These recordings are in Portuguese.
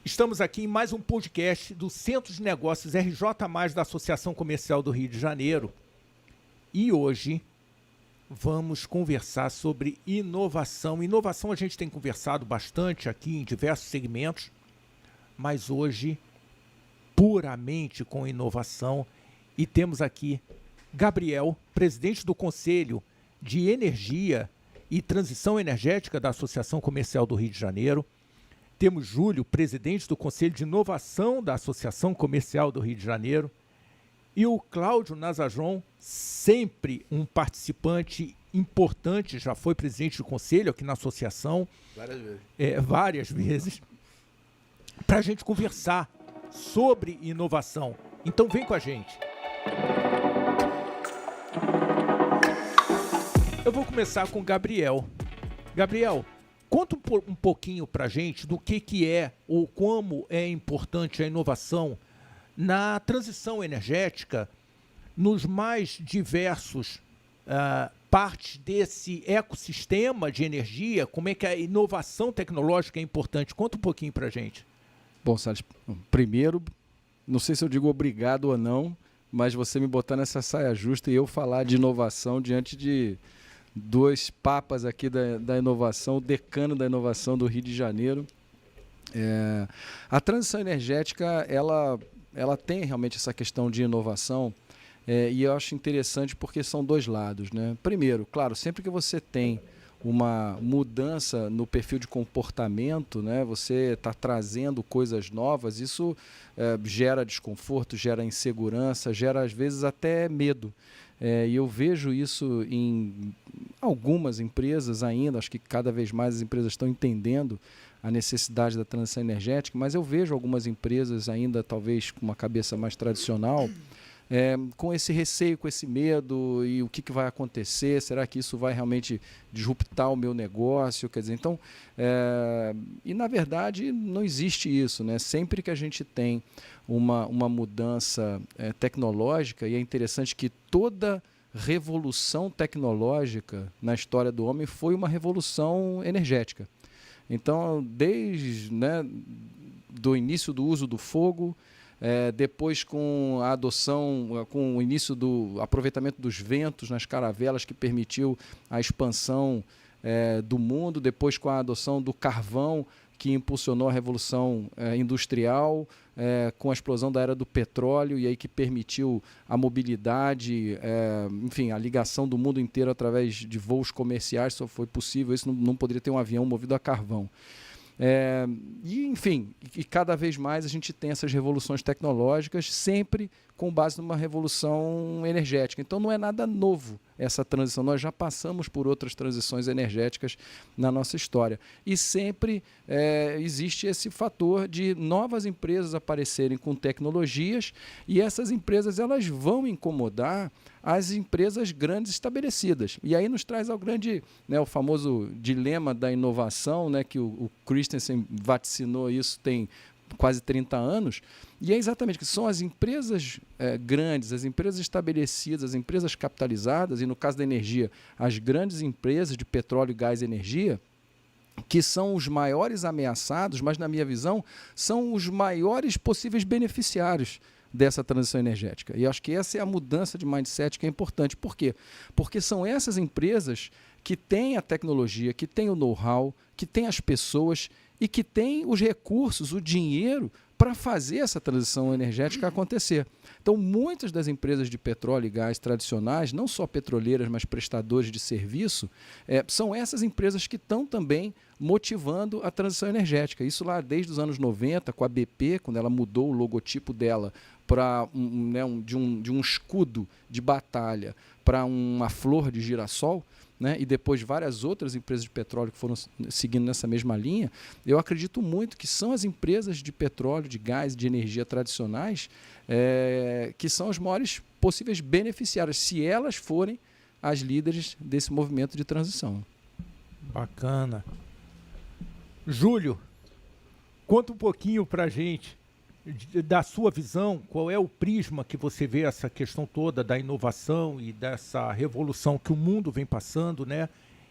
Estamos aqui em mais um podcast do Centro de Negócios RJ+, da Associação Comercial do Rio de Janeiro. E hoje vamos conversar sobre inovação. Inovação a gente tem conversado bastante aqui em diversos segmentos, mas hoje puramente com inovação. E temos aqui Gabriel, presidente do Conselho de Energia e Transição Energética da Associação Comercial do Rio de Janeiro. Temos Júlio, presidente do Conselho de Inovação da Associação Comercial do Rio de Janeiro. E o Cláudio Nazajon, sempre um participante importante, já foi presidente do Conselho aqui na associação. Várias vezes. Para a gente conversar sobre inovação. Então vem com a gente. Eu vou começar com o Gabriel. Gabriel, conta um pouquinho para a gente do que é ou como é importante a inovação na transição energética, nos mais diversos partes desse ecossistema de energia, como é que a inovação tecnológica é importante. Conta um pouquinho para a gente. Bom, Salles, primeiro, não sei se eu digo obrigado ou não, mas você me botar nessa saia justa e eu falar de inovação diante de dois papas aqui da inovação, o decano da inovação do Rio de Janeiro. A transição energética, ela tem realmente essa questão de inovação, e eu acho interessante porque são dois lados, né? Primeiro, claro, sempre que você tem uma mudança no perfil de comportamento, né? Você está trazendo coisas novas, isso gera desconforto, gera insegurança, gera às vezes até medo. E eu vejo isso em algumas empresas ainda, acho que cada vez mais as empresas estão entendendo a necessidade da transição energética, mas eu vejo algumas empresas ainda, talvez com uma cabeça mais tradicional, com esse receio, com esse medo, e o que vai acontecer, será que isso vai realmente disruptar o meu negócio? Quer dizer, então, e na verdade não existe isso, né? Sempre que a gente tem uma mudança tecnológica, e é interessante que toda revolução tecnológica na história do homem foi uma revolução energética. Então, desde do início do uso do fogo, depois com a adoção, com o início do aproveitamento dos ventos nas caravelas, que permitiu a expansão do mundo, depois com a adoção do carvão, que impulsionou a revolução industrial, com a explosão da era do petróleo, e aí que permitiu a mobilidade, enfim, a ligação do mundo inteiro através de voos comerciais. Só foi possível, isso não poderia ter um avião movido a carvão. E, enfim, e cada vez mais a gente tem essas revoluções tecnológicas, sempre com base numa revolução energética. Então não é nada novo essa transição, nós já passamos por outras transições energéticas na nossa história. E sempre existe esse fator de novas empresas aparecerem com tecnologias, e essas empresas elas vão incomodar as empresas grandes estabelecidas. E aí nos traz ao grande, o famoso dilema da inovação, que o Christensen vaticinou isso tem quase 30 anos, e é exatamente que são as empresas grandes, as empresas estabelecidas, as empresas capitalizadas, e no caso da energia, as grandes empresas de petróleo, gás e energia, que são os maiores ameaçados, mas na minha visão, são os maiores possíveis beneficiários dessa transição energética. E acho que essa é a mudança de mindset que é importante. Por quê? Porque são essas empresas que têm a tecnologia, que têm o know-how, que têm as pessoas e que têm os recursos, o dinheiro para fazer essa transição energética acontecer. Então, muitas das empresas de petróleo e gás tradicionais, não só petroleiras, mas prestadores de serviço, são essas empresas que estão também motivando a transição energética. Isso lá desde os anos 90, com a BP, quando ela mudou o logotipo dela para de um escudo de batalha para uma flor de girassol, e depois várias outras empresas de petróleo que foram seguindo nessa mesma linha, eu acredito muito que são as empresas de petróleo, de gás, de energia tradicionais que são as maiores possíveis beneficiárias, se elas forem as líderes desse movimento de transição. Bacana. Júlio, conta um pouquinho para a gente da sua visão, qual é o prisma que você vê essa questão toda da inovação e dessa revolução que o mundo vem passando,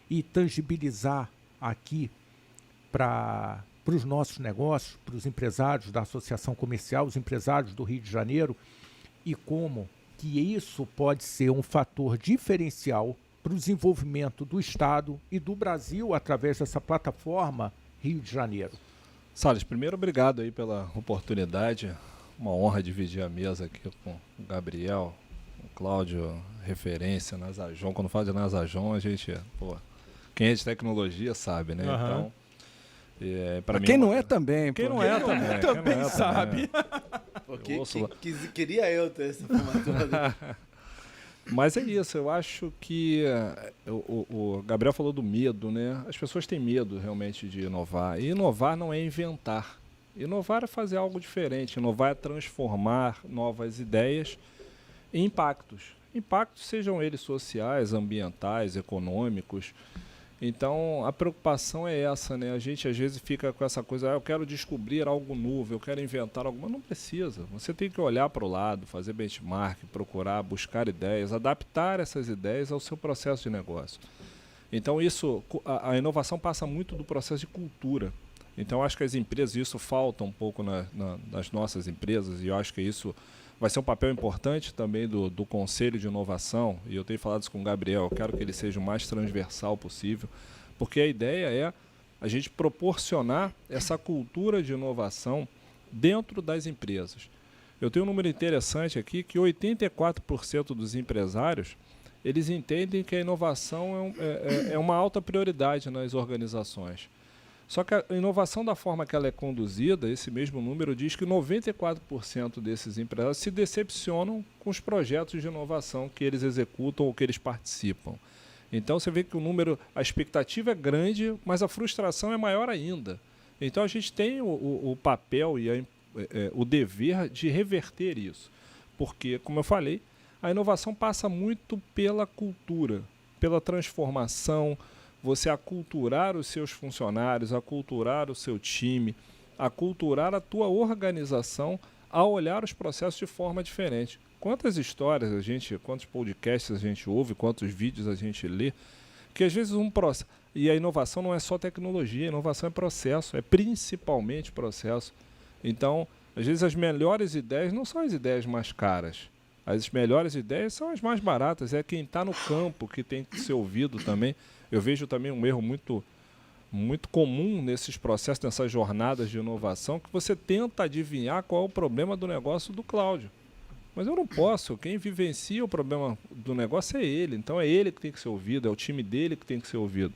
e tangibilizar aqui para para os nossos negócios, para os empresários da Associação Comercial, os empresários do Rio de Janeiro, e como que isso pode ser um fator diferencial para o desenvolvimento do Estado e do Brasil através dessa plataforma Rio de Janeiro. Salles, primeiro, obrigado aí pela oportunidade. Uma honra dividir a mesa aqui com o Gabriel, o Cláudio, referência, Nasajon. Quando fala de Nasajon, a gente, quem é de tecnologia sabe, né? Uhum. Então, para mim... Quem não é também. Quem não é também. Também sabe. Queria eu ter essa formatura. Mas é isso, eu acho que o Gabriel falou do medo, né? As pessoas têm medo realmente de inovar. E inovar não é inventar. Inovar é fazer algo diferente. Inovar é transformar novas ideias em impactos. Impactos sejam eles sociais, ambientais, econômicos. Então, a preocupação é essa, né? A gente às vezes fica com essa coisa, eu quero descobrir algo novo, eu quero inventar algo, mas não precisa. Você tem que olhar para o lado, fazer benchmark, procurar, buscar ideias, adaptar essas ideias ao seu processo de negócio. Então, a inovação passa muito do processo de cultura. Então, acho que as empresas, isso falta um pouco nas nossas empresas, e eu acho que isso vai ser um papel importante também do Conselho de Inovação, e eu tenho falado isso com o Gabriel, eu quero que ele seja o mais transversal possível, porque a ideia é a gente proporcionar essa cultura de inovação dentro das empresas. Eu tenho um número interessante aqui, que 84% dos empresários, eles entendem que a inovação é uma alta prioridade nas organizações. Só que a inovação, da forma que ela é conduzida, esse mesmo número diz que 94% desses empresários se decepcionam com os projetos de inovação que eles executam ou que eles participam. Então você vê que a expectativa é grande, mas a frustração é maior ainda. Então a gente tem o papel e o dever de reverter isso. Porque, como eu falei, a inovação passa muito pela cultura, pela transformação, você aculturar os seus funcionários, aculturar o seu time, aculturar a tua organização a olhar os processos de forma diferente. Quantas histórias quantos podcasts a gente ouve, quantos vídeos a gente lê, que às vezes processo... E a inovação não é só tecnologia, a inovação é processo, é principalmente processo. Então, às vezes as melhores ideias não são as ideias mais caras. As melhores ideias são as mais baratas, é quem está no campo que tem que ser ouvido também. Eu vejo também um erro muito, muito comum nesses processos, nessas jornadas de inovação, que você tenta adivinhar qual é o problema do negócio do Cláudio. Mas eu não posso, quem vivencia o problema do negócio é ele, então é ele que tem que ser ouvido, é o time dele que tem que ser ouvido.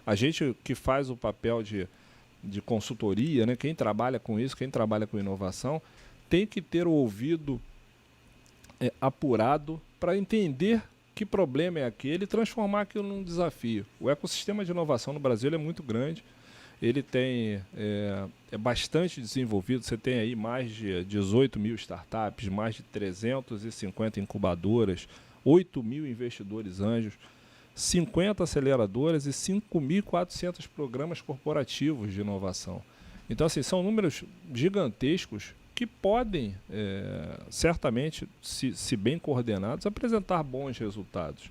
A gente que faz o papel de consultoria, né, quem trabalha com isso, quem trabalha com inovação, tem que ter o ouvido apurado para entender que problema é aquele e transformar aquilo num desafio. O ecossistema de inovação no Brasil é muito grande, ele é bastante desenvolvido, você tem aí mais de 18 mil startups, mais de 350 incubadoras, 8 mil investidores anjos, 50 aceleradoras e 5.400 programas corporativos de inovação. Então, assim, são números gigantescos que podem, certamente, se bem coordenados, apresentar bons resultados.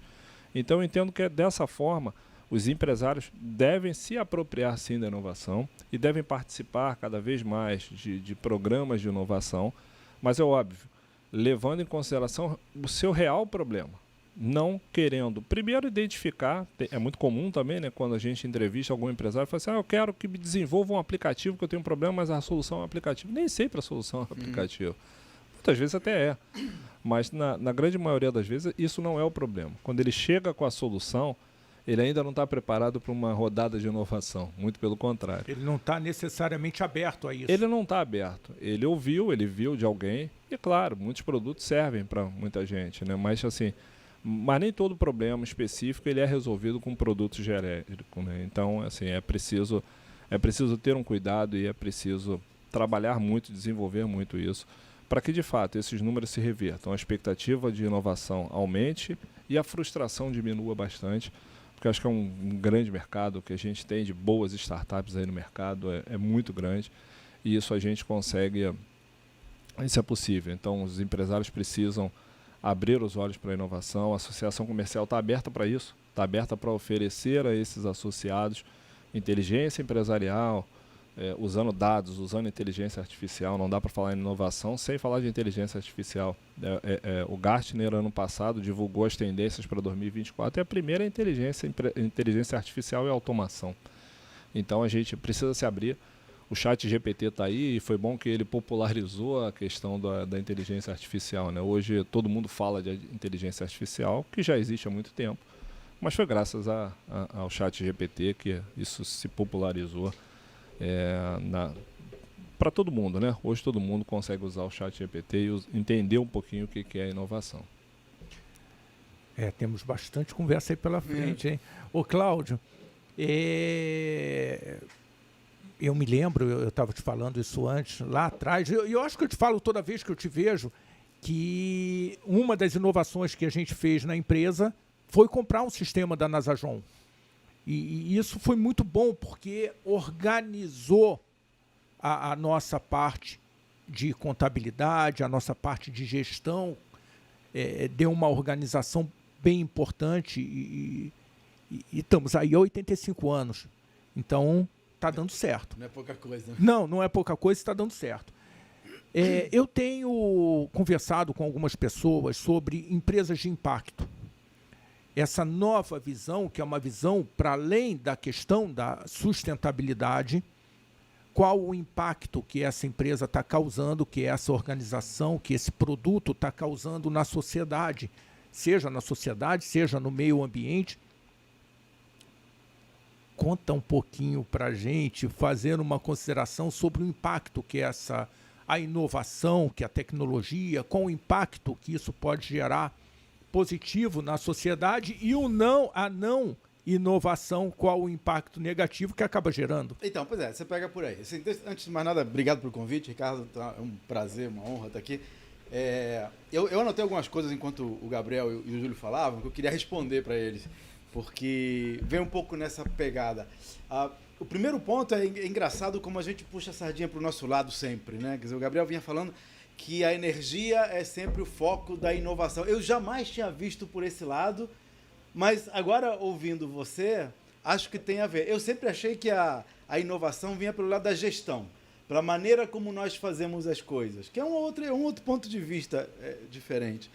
Então, eu entendo que dessa forma, os empresários devem se apropriar, sim, da inovação e devem participar cada vez mais de programas de inovação, mas é óbvio, levando em consideração o seu real problema, não querendo, primeiro, identificar, é muito comum também, né, quando a gente entrevista algum empresário, fala assim, eu quero que me desenvolva um aplicativo, que eu tenho um problema, mas a solução é um aplicativo. Nem sempre a solução é um aplicativo. Muitas vezes até é, mas na grande maioria das vezes isso não é o problema. Quando ele chega com a solução, ele ainda não está preparado para uma rodada de inovação, muito pelo contrário. Ele não está necessariamente aberto a isso. Ele não está aberto. Ele viu de alguém, e claro, muitos produtos servem para muita gente, né? Mas nem todo problema específico ele é resolvido com produto genérico, né? Então, assim, é preciso ter um cuidado e é preciso trabalhar muito, desenvolver muito isso, para que, de fato, esses números se revertam, a expectativa de inovação aumente e a frustração diminua bastante, porque acho que é um grande mercado que a gente tem de boas startups aí no mercado, é muito grande, e isso a gente consegue, isso é possível. Então, os empresários precisam abrir os olhos para a inovação, a associação comercial está aberta para isso, está aberta para oferecer a esses associados inteligência empresarial, usando dados, usando inteligência artificial. Não dá para falar em inovação sem falar de inteligência artificial. O Gartner, ano passado, divulgou as tendências para 2024 e a primeira é inteligência artificial e automação. Então a gente precisa se abrir. O ChatGPT está aí e foi bom que ele popularizou a questão da inteligência artificial, né? Hoje todo mundo fala de inteligência artificial, que já existe há muito tempo, mas foi graças ao ChatGPT que isso se popularizou para todo mundo, né? Hoje todo mundo consegue usar o ChatGPT e entender um pouquinho o que é inovação. Temos bastante conversa aí pela frente, hein? Ô, Cláudio, eu me lembro, eu estava te falando isso antes, lá atrás, e eu acho que eu te falo toda vez que eu te vejo, que uma das inovações que a gente fez na empresa foi comprar um sistema da Nasajon. E isso foi muito bom, porque organizou a nossa parte de contabilidade, a nossa parte de gestão, deu uma organização bem importante e estamos aí há 85 anos. Então, está dando certo. Não é pouca coisa, né? Não é pouca coisa, está dando certo. Eu tenho conversado com algumas pessoas sobre empresas de impacto. Essa nova visão, que é uma visão para além da questão da sustentabilidade, qual o impacto que essa empresa está causando, que essa organização, que esse produto está causando na sociedade, seja seja no meio ambiente. Conta um pouquinho para a gente, fazendo uma consideração sobre o impacto que a inovação, que a tecnologia, com o impacto que isso pode gerar positivo na sociedade e a não inovação, qual o impacto negativo que acaba gerando. Então, pois você pega por aí. Assim, antes de mais nada, obrigado pelo convite, Ricardo, é um prazer, uma honra estar aqui. Eu anotei algumas coisas enquanto o Gabriel e o Júlio falavam, que eu queria responder para eles, porque vem um pouco nessa pegada. O primeiro ponto é engraçado como a gente puxa a sardinha para o nosso lado sempre, né? Quer dizer, o Gabriel vinha falando que a energia é sempre o foco da inovação. Eu jamais tinha visto por esse lado, mas agora, ouvindo você, acho que tem a ver. Eu sempre achei que a inovação vinha pelo lado da gestão, pela maneira como nós fazemos as coisas, que é um outro ponto de vista diferente.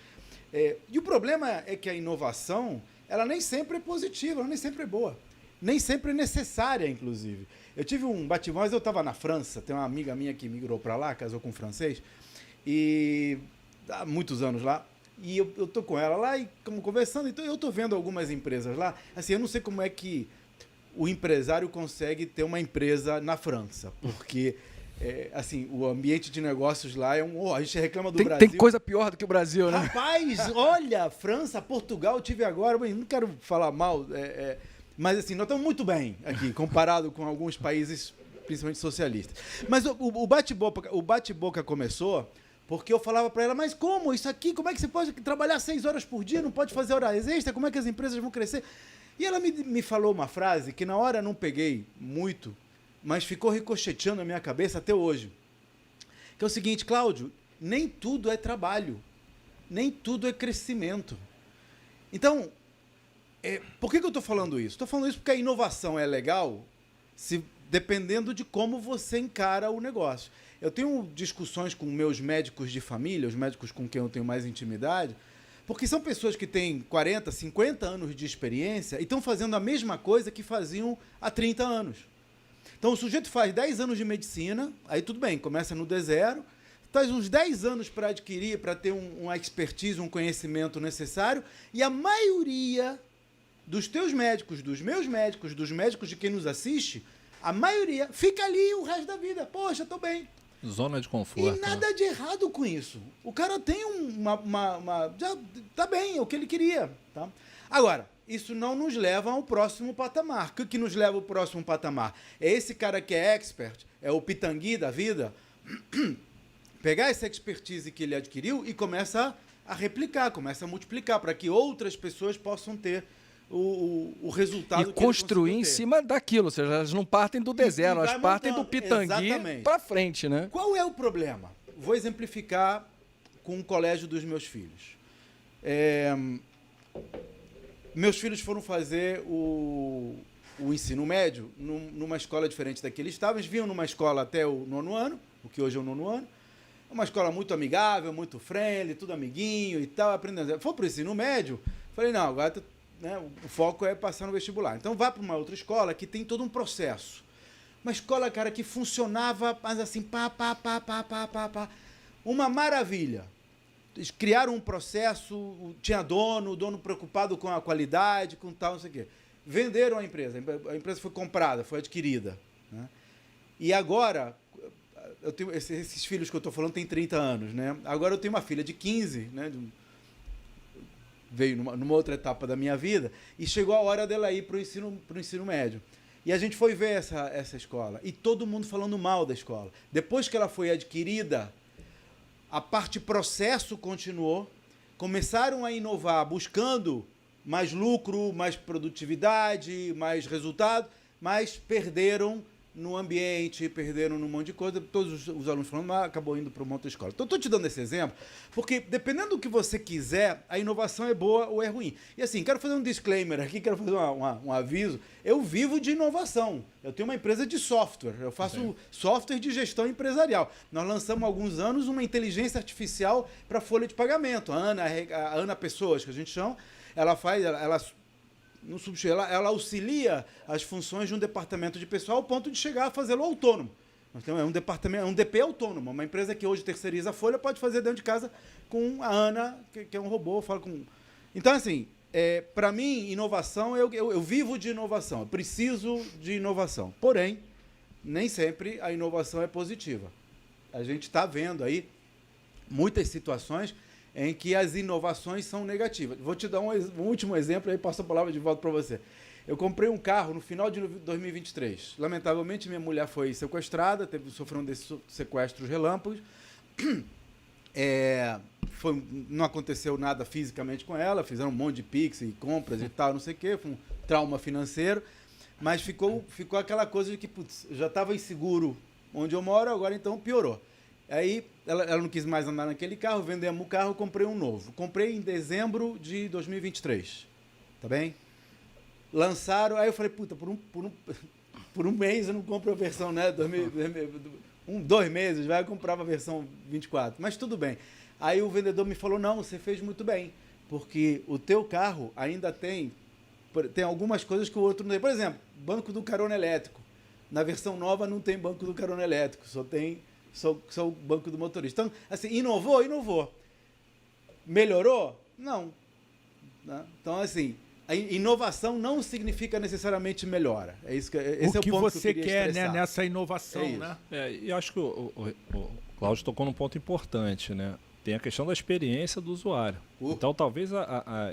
E o problema é que a inovação, ela nem sempre é positiva, ela nem sempre é boa, nem sempre é necessária, inclusive. Eu tive um bate-voz, eu estava na França, tem uma amiga minha que migrou para lá, casou com um francês, e há muitos anos lá, e eu tô com ela lá e estamos conversando, então eu tô vendo algumas empresas lá, assim, eu não sei como é que o empresário consegue ter uma empresa na França, porque, assim, o ambiente de negócios lá a gente reclama do Brasil. Tem coisa pior do que o Brasil, né? Rapaz, olha, França, Portugal, eu tive agora, não quero falar mal, mas assim, nós estamos muito bem aqui, comparado com alguns países, principalmente socialistas. Mas o bate-boca começou porque eu falava para ela, mas como isso aqui, como é que você pode trabalhar 6 horas por dia, não pode fazer horas extras, como é que as empresas vão crescer? E ela me falou uma frase que na hora eu não peguei muito, mas ficou ricocheteando na minha cabeça até hoje. Que é o seguinte, Cláudio, nem tudo é trabalho, nem tudo é crescimento. Então, por que eu estou falando isso? Estou falando isso porque a inovação é legal dependendo de como você encara o negócio. Eu tenho discussões com meus médicos de família, os médicos com quem eu tenho mais intimidade, porque são pessoas que têm 40, 50 anos de experiência e estão fazendo a mesma coisa que faziam há 30 anos. Então, o sujeito faz 10 anos de medicina, aí tudo bem, começa no D0, faz uns 10 anos para adquirir, para ter uma expertise, um conhecimento necessário, e a maioria dos teus médicos, dos meus médicos, dos médicos de quem nos assiste, a maioria fica ali o resto da vida. Poxa, estou bem. Zona de conforto. E nada de errado com isso. O cara tem já tá bem, é o que ele queria. Tá? Agora, isso não nos leva ao próximo patamar. O que nos leva ao próximo patamar? É esse cara que é expert, é o pitangui da vida, pegar essa expertise que ele adquiriu e começa a replicar, começa a multiplicar para que outras pessoas possam ter o resultado e construir em cima daquilo, ou seja, elas não partem do D0, elas partem do pitangui para frente, né? Qual é o problema? Vou exemplificar com o colégio dos meus filhos. Meus filhos foram fazer o ensino médio numa escola diferente da que eles estavam. Eles vinham numa escola até o 9º ano, o que hoje é o 9º ano. Uma escola muito amigável, muito friendly, tudo amiguinho e tal, aprendendo. Foi para o ensino médio, falei, não, agora né, o foco é passar no vestibular. Então vá para uma outra escola que tem todo um processo. Uma escola, cara, que funcionava, mas assim, pá. Uma maravilha. Eles criaram um processo, tinha dono, o dono preocupado com a qualidade, com tal, não sei o quê. Venderam a empresa foi comprada, foi adquirida. Né? E agora, eu tenho esses filhos que eu estou falando têm 30 anos, né? Agora eu tenho uma filha de 15, né? Veio numa outra etapa da minha vida, e chegou a hora dela ir para o ensino médio. E a gente foi ver essa escola, e todo mundo falando mal da escola. Depois que ela foi adquirida, a parte processo continuou, começaram a inovar, buscando mais lucro, mais produtividade, mais resultado, mas perderam no ambiente, perderam num monte de coisa, todos os alunos falando, mas acabou indo para uma outra escola. Então, estou te dando esse exemplo, porque dependendo do que você quiser, a inovação é boa ou é ruim. E assim, quero fazer um disclaimer aqui, quero fazer um aviso. Eu vivo de inovação. Eu tenho uma empresa de software, eu faço software de gestão empresarial. Nós lançamos há alguns anos uma inteligência artificial para folha de pagamento. A Ana Pessoas, que a gente chama, ela auxilia as funções de um departamento de pessoal ao ponto de chegar a fazê-lo autônomo. Então, é um departamento, é um DP autônomo. Uma empresa que hoje terceiriza a folha pode fazer dentro de casa com a Ana, que é um robô. Fala com... Então, assim, para mim, inovação, eu vivo de inovação. Eu preciso de inovação. Porém, nem sempre a inovação é positiva. A gente está vendo aí muitas situações em que as inovações são negativas. Vou te dar um último exemplo, aí passo a palavra de volta para você. Eu comprei um carro no final de 2023. Lamentavelmente, minha mulher foi sequestrada, sofreu um desses sequestros relâmpagos. Não aconteceu nada fisicamente com ela, fizeram um monte de pix e compras e tal, não sei o quê, foi um trauma financeiro, mas ficou aquela coisa de que, putz, eu já estava inseguro onde eu moro, agora então piorou. Aí ela não quis mais andar naquele carro, vendemos o carro, comprei um novo. Comprei em dezembro de 2023, tá bem? Lançaram, aí eu falei, puta, por um mês eu não compro a versão, né? 2 meses, vai comprar a versão 24, mas tudo bem. Aí o vendedor me falou, não, você fez muito bem, porque o teu carro ainda tem algumas coisas que o outro não tem. Por exemplo, banco do carona elétrico. Na versão nova não tem banco do carona elétrico, só o banco do motorista. Então, assim, inovou. Melhorou? Não. Então, assim, a inovação não significa necessariamente melhora. É isso esse é o ponto você que eu queria quer, estressar. né, nessa inovação, né? E acho que o Cláudio tocou num ponto importante, né? Tem a questão da experiência do usuário. Então, talvez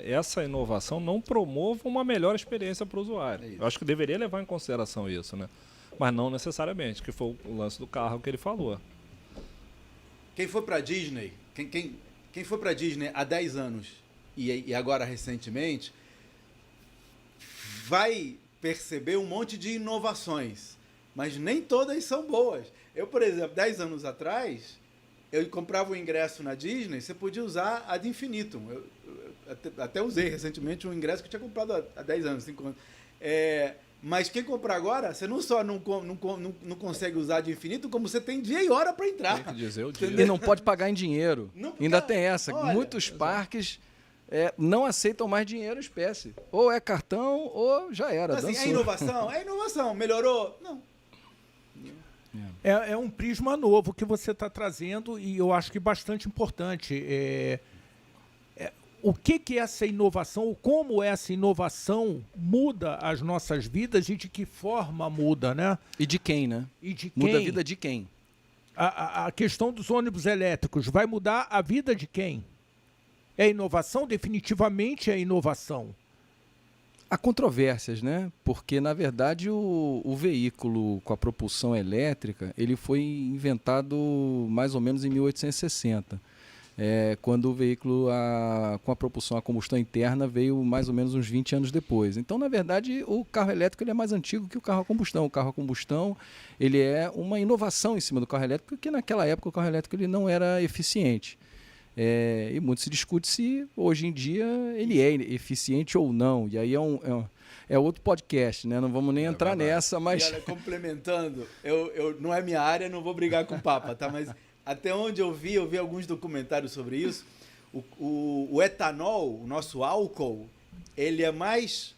essa inovação não promova uma melhor experiência para o usuário. Eu acho que deveria levar em consideração isso, né? Mas não necessariamente, que foi o lance do carro que ele falou. Quem foi para a Disney, quem foi para a Disney há 10 anos e agora recentemente, vai perceber um monte de inovações, mas nem todas são boas. Eu, por exemplo, 10 anos atrás, eu comprava o ingresso na Disney, você podia usar ad infinitum. Eu até usei recentemente um ingresso que eu tinha comprado há 10 anos, 5 anos. Mas quem comprar agora, você não só não consegue usar de infinito, como você tem dia e hora para entrar. Tem que dizer o dia. E não pode pagar em dinheiro. Ainda tem essa. Olha, muitos parques não aceitam mais dinheiro em espécie. Ou é cartão, ou já era. Assim, é inovação? É inovação. Melhorou? Não. É um prisma novo que você está trazendo e eu acho que bastante importante. O que é essa inovação, ou como essa inovação muda as nossas vidas e de que forma muda, né? E de quem, né? E de Muda quem? a vida de quem? A questão dos ônibus elétricos vai mudar a vida de quem? É inovação? Definitivamente é inovação. Há controvérsias, né? Porque, na verdade, o veículo com a propulsão elétrica, ele foi inventado mais ou menos em 1860. Quando o veículo com a propulsão a combustão interna veio mais ou menos uns 20 anos depois. Então, na verdade, o carro elétrico ele é mais antigo que o carro a combustão. O carro a combustão ele é uma inovação em cima do carro elétrico, porque naquela época o carro elétrico ele não era eficiente. E muito se discute se hoje em dia ele é eficiente ou não. E aí é outro podcast, né? Não vamos nem entrar nessa, mas... E olha, complementando, eu não é minha área, não vou brigar com o Papa, tá? Mas até onde eu vi alguns documentários sobre isso. O etanol, o nosso álcool, ele é mais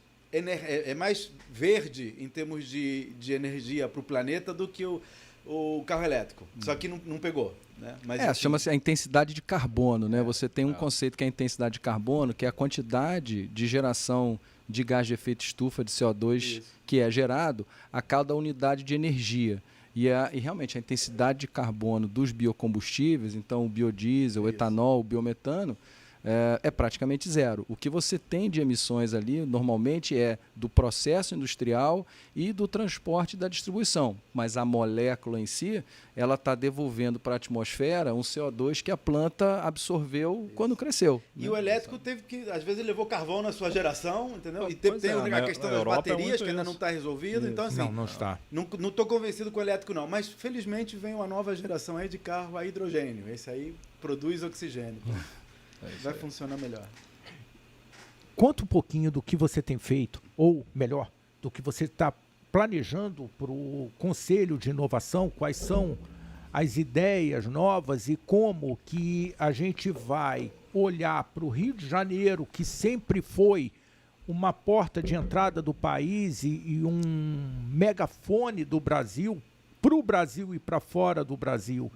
verde em termos de energia para o planeta do que o carro elétrico. Só que não pegou. Né? Mas, chama-se a intensidade de carbono. Né? Você tem um conceito que é a intensidade de carbono, que é a quantidade de geração de gás de efeito estufa, de CO2, que é gerado a cada unidade de energia. E realmente a intensidade de carbono dos biocombustíveis, então o biodiesel, o etanol, o biometano, é praticamente zero. O que você tem de emissões ali, normalmente, é do processo industrial e do transporte da distribuição. Mas a molécula em si, ela está devolvendo para a atmosfera um CO2 que a planta absorveu quando cresceu. E né? o elétrico teve que, às vezes, ele levou carvão na sua geração, entendeu? E tem a questão das baterias, que ainda não está resolvida. Então, assim, não está. Não estou convencido com o elétrico, não. Mas, felizmente, vem uma nova geração aí de carro a hidrogênio. Esse aí produz oxigênio. Vai funcionar melhor. Conta um pouquinho do que você tem feito, ou melhor, do que você está planejando para o Conselho de Inovação, quais são as ideias novas e como que a gente vai olhar para o Rio de Janeiro, que sempre foi uma porta de entrada do país e um megafone do Brasil, para o Brasil e para fora do Brasil.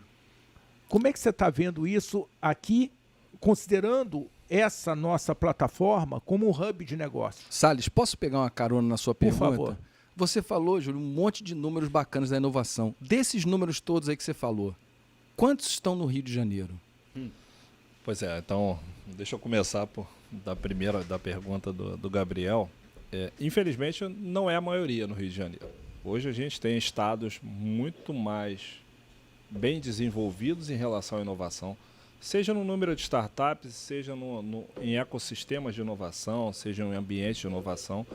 Como é que você está vendo isso aqui, considerando essa nossa plataforma como um hub de negócio? Salles, posso pegar uma carona na sua pergunta? Por favor. Você falou, Júlio, um monte de números bacanas da inovação. Desses números todos aí que você falou, quantos estão no Rio de Janeiro? Pois é, então deixa eu começar da pergunta do Gabriel. Infelizmente não é a maioria no Rio de Janeiro. Hoje a gente tem estados muito mais bem desenvolvidos em relação à inovação, seja no número de startups, seja em ecossistemas de inovação, seja em ambientes de inovação.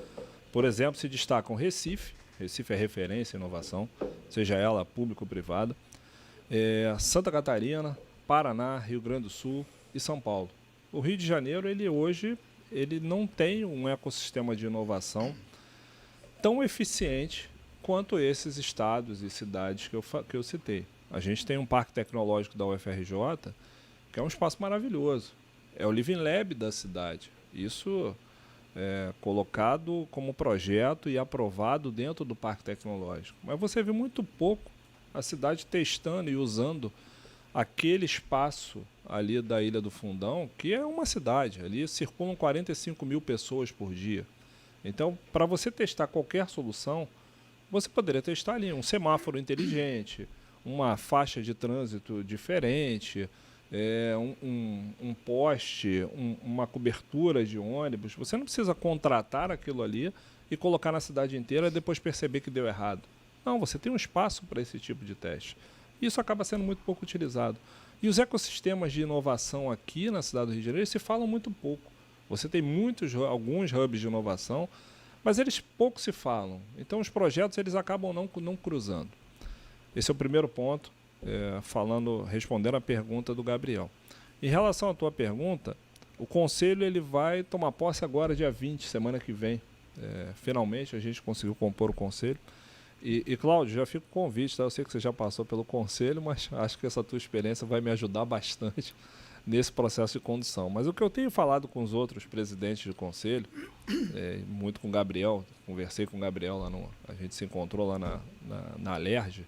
Por exemplo, se destacam Recife é referência em inovação, seja ela pública ou privada, Santa Catarina, Paraná, Rio Grande do Sul e São Paulo. O Rio de Janeiro, hoje não tem um ecossistema de inovação tão eficiente quanto esses estados e cidades que eu citei. A gente tem um parque tecnológico da UFRJ, que é um espaço maravilhoso. É o Living Lab da cidade. Isso é colocado como projeto e aprovado dentro do parque tecnológico. Mas você vê muito pouco a cidade testando e usando aquele espaço ali da Ilha do Fundão, que é uma cidade. Ali circulam 45 mil pessoas por dia. Então, para você testar qualquer solução, você poderia testar ali um semáforo inteligente, uma faixa de trânsito diferente, um poste, uma cobertura de ônibus. Você não precisa contratar aquilo ali e colocar na cidade inteira e depois perceber que deu errado. Não, você tem um espaço para esse tipo de teste. Isso acaba sendo muito pouco utilizado. E os ecossistemas de inovação aqui na cidade do Rio de Janeiro se falam muito pouco. Você tem alguns hubs de inovação, mas eles pouco se falam. Então os projetos eles acabam não cruzando. Esse é o primeiro ponto. Respondendo a pergunta do Gabriel. Em relação à tua pergunta, o Conselho ele vai tomar posse agora, dia 20, semana que vem. Finalmente a gente conseguiu compor o Conselho. E Cláudio, já fica o convite, tá? Eu sei que você já passou pelo Conselho, mas acho que essa tua experiência vai me ajudar bastante nesse processo de condução. Mas o que eu tenho falado com os outros presidentes de Conselho, muito com o Gabriel, conversei com o Gabriel lá a gente se encontrou lá na Alerj,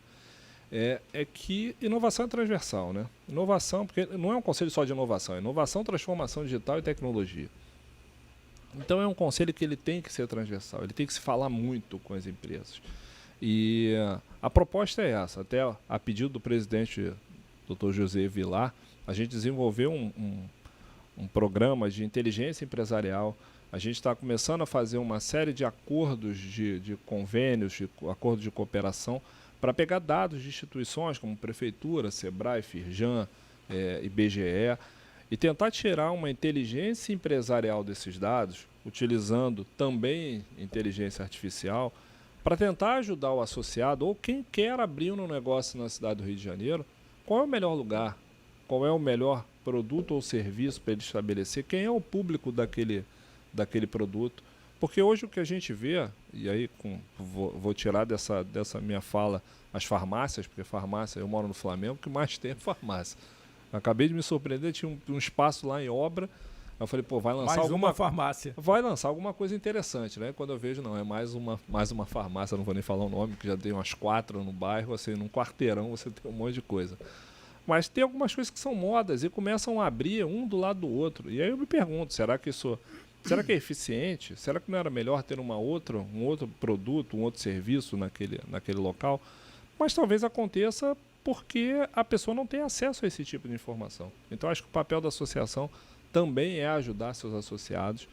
é que inovação é transversal, né? Inovação, porque não é um conselho só de inovação, é inovação, transformação digital e tecnologia. Então é um conselho que ele tem que ser transversal, ele tem que se falar muito com as empresas. E a proposta é essa, até a pedido do presidente Dr. José Vilar, a gente desenvolveu um programa de inteligência empresarial. A gente está começando a fazer uma série de acordos de convênios, de acordos de cooperação, para pegar dados de instituições como Prefeitura, Sebrae, Firjan, IBGE, e tentar tirar uma inteligência empresarial desses dados, utilizando também inteligência artificial, para tentar ajudar o associado ou quem quer abrir um negócio na cidade do Rio de Janeiro, qual é o melhor lugar, qual é o melhor produto ou serviço para ele estabelecer, quem é o público daquele produto. Porque hoje o que a gente vê, e aí vou tirar dessa minha fala as farmácias, porque farmácia, eu moro no Flamengo, o que mais tem é farmácia. Acabei de me surpreender, tinha um espaço lá em obra, eu falei, pô, vai lançar uma farmácia. Vai lançar alguma coisa interessante, né? Quando eu vejo, não, é mais uma farmácia, não vou nem falar o nome, que já tem umas 4 no bairro, assim, num quarteirão você tem um monte de coisa. Mas tem algumas coisas que são modas e começam a abrir um do lado do outro. E aí eu me pergunto, será que é eficiente? Será que não era melhor ter um outro produto, um outro serviço naquele local? Mas talvez aconteça porque a pessoa não tem acesso a esse tipo de informação. Então acho que o papel da associação também é ajudar seus associados.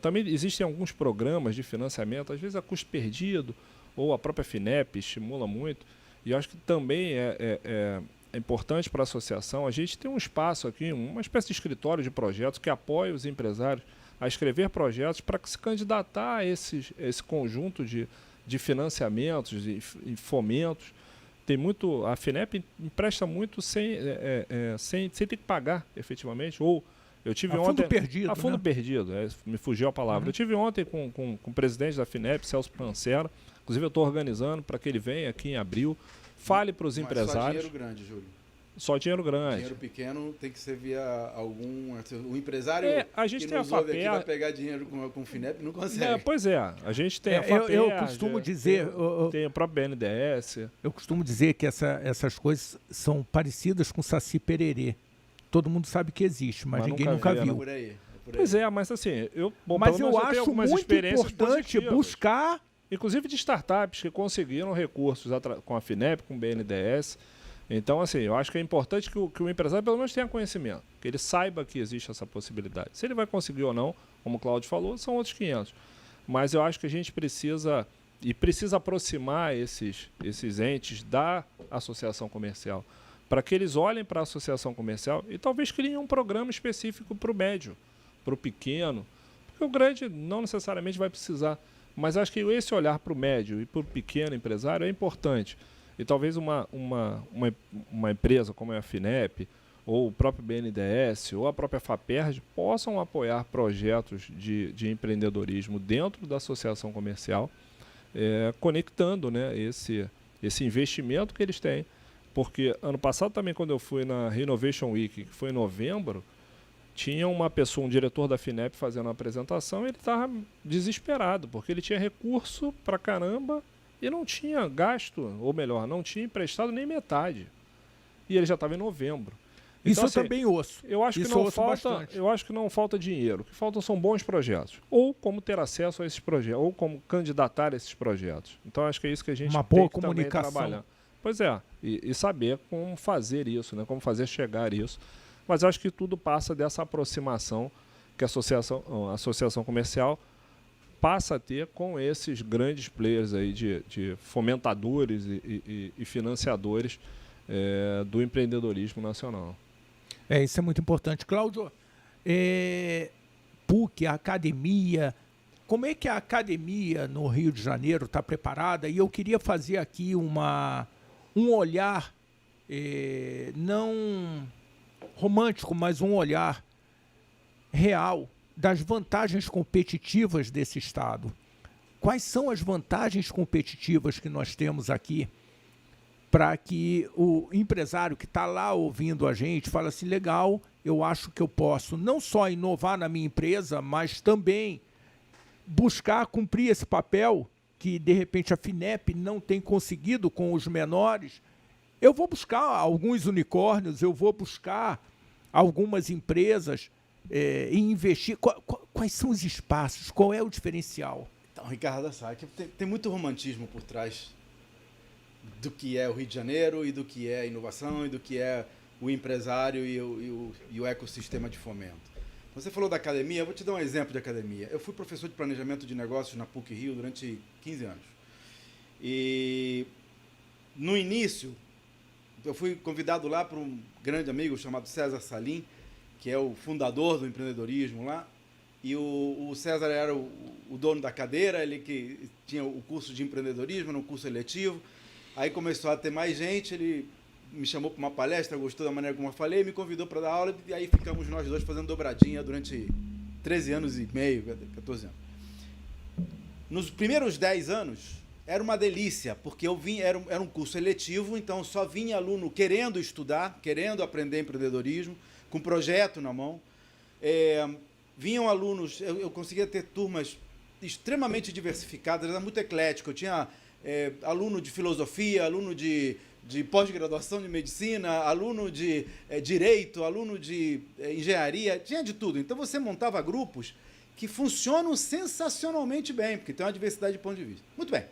Também existem alguns programas de financiamento, às vezes a custo perdido, ou a própria FINEP estimula muito. E acho que também é importante para a associação a gente ter um espaço aqui, uma espécie de escritório de projetos que apoie os empresários a escrever projetos para se candidatar a esse conjunto de financiamentos e fomentos. Tem muito, a FINEP empresta muito sem ter que pagar efetivamente, ou eu tive ontem... Perdido, a fundo né? perdido, me fugiu a palavra. Eu tive ontem com o presidente da FINEP, Celso Pancera, inclusive eu estou organizando para que ele venha aqui em abril, fale para os empresários. Só dinheiro grande, Júlio. Só dinheiro grande. Dinheiro pequeno tem que ser via algum... O empresário a gente que tem nos a ouve FAPER, aqui vai pegar dinheiro com o FINEP não consegue. Pois é, a gente tem a FAPER, eu costumo dizer... Tem o próprio BNDES. Eu costumo dizer que essas coisas são parecidas com Saci Pererê. Todo mundo sabe que existe, mas ninguém nunca viu. É por aí. Pois é, mas assim, eu acho muito importante buscar... Inclusive de startups que conseguiram recursos com a FINEP, com o BNDES. Então, assim, eu acho que é importante que o empresário pelo menos tenha conhecimento, que ele saiba que existe essa possibilidade. Se ele vai conseguir ou não, como o Cláudio falou, são outros 500. Mas eu acho que a gente precisa aproximar esses entes da associação comercial, para que eles olhem para a associação comercial e talvez criem um programa específico para o médio, para o pequeno, porque o grande não necessariamente vai precisar. Mas acho que esse olhar para o médio e para o pequeno empresário é importante. E talvez uma empresa como a FINEP, ou o próprio BNDES, ou a própria FAPERJ, possam apoiar projetos de empreendedorismo dentro da associação comercial, conectando, né, esse investimento que eles têm. Porque ano passado também, quando eu fui na Renovation Week, que foi em novembro, tinha uma pessoa, um diretor da FINEP fazendo uma apresentação, e ele estava desesperado, porque ele tinha recurso pra caramba e não tinha gasto, ou melhor, não tinha emprestado nem metade. E ele já estava em novembro. Então, Isso assim, eu também ouço. Eu acho que não falta dinheiro. O que faltam são bons projetos. Ou como ter acesso a esses projetos, ou como candidatar a esses projetos. Então acho que é isso que a gente tem que também trabalhar. Pois é, e saber como fazer isso, né? Como fazer chegar isso. Mas acho que tudo passa dessa aproximação que a associação comercial passa a ter com esses grandes players aí de fomentadores e financiadores do empreendedorismo nacional. Isso é muito importante. Cláudio, PUC, a academia, como é que a academia no Rio de Janeiro está preparada? E eu queria fazer aqui um olhar não romântico, mas um olhar real das vantagens competitivas desse estado. Quais são as vantagens competitivas que nós temos aqui para que o empresário que está lá ouvindo a gente fale assim, legal, eu acho que eu posso não só inovar na minha empresa, mas também buscar cumprir esse papel que, de repente, a FINEP não tem conseguido com os menores. Eu vou buscar alguns unicórnios, eu vou buscar algumas empresas e investir. Quais são os espaços? Qual é o diferencial? Então, Ricardo, sabe, tem muito romantismo por trás do que é o Rio de Janeiro e do que é a inovação e do que é o empresário e o ecossistema de fomento. Você falou da academia, eu vou te dar um exemplo de academia. Eu fui professor de planejamento de negócios na PUC Rio durante 15 anos. E no início, eu fui convidado lá por um grande amigo chamado César Salim, que é o fundador do empreendedorismo lá. E o César era o dono da cadeira, ele que tinha o curso de empreendedorismo, no curso eletivo. Aí começou a ter mais gente, ele me chamou para uma palestra, gostou da maneira como eu falei, me convidou para dar aula, e aí ficamos nós dois fazendo dobradinha durante 13 anos e meio, 14 anos. Nos primeiros 10 anos, era uma delícia, porque era um curso eletivo, então só vinha aluno querendo estudar, querendo aprender empreendedorismo, com projeto na mão. Vinham alunos, eu conseguia ter turmas extremamente diversificadas, era muito eclético. Eu tinha aluno de filosofia, aluno de pós-graduação de medicina, aluno de direito, aluno de engenharia, tinha de tudo. Então você montava grupos que funcionam sensacionalmente bem, porque tem uma diversidade de pontos de vista. Muito bem.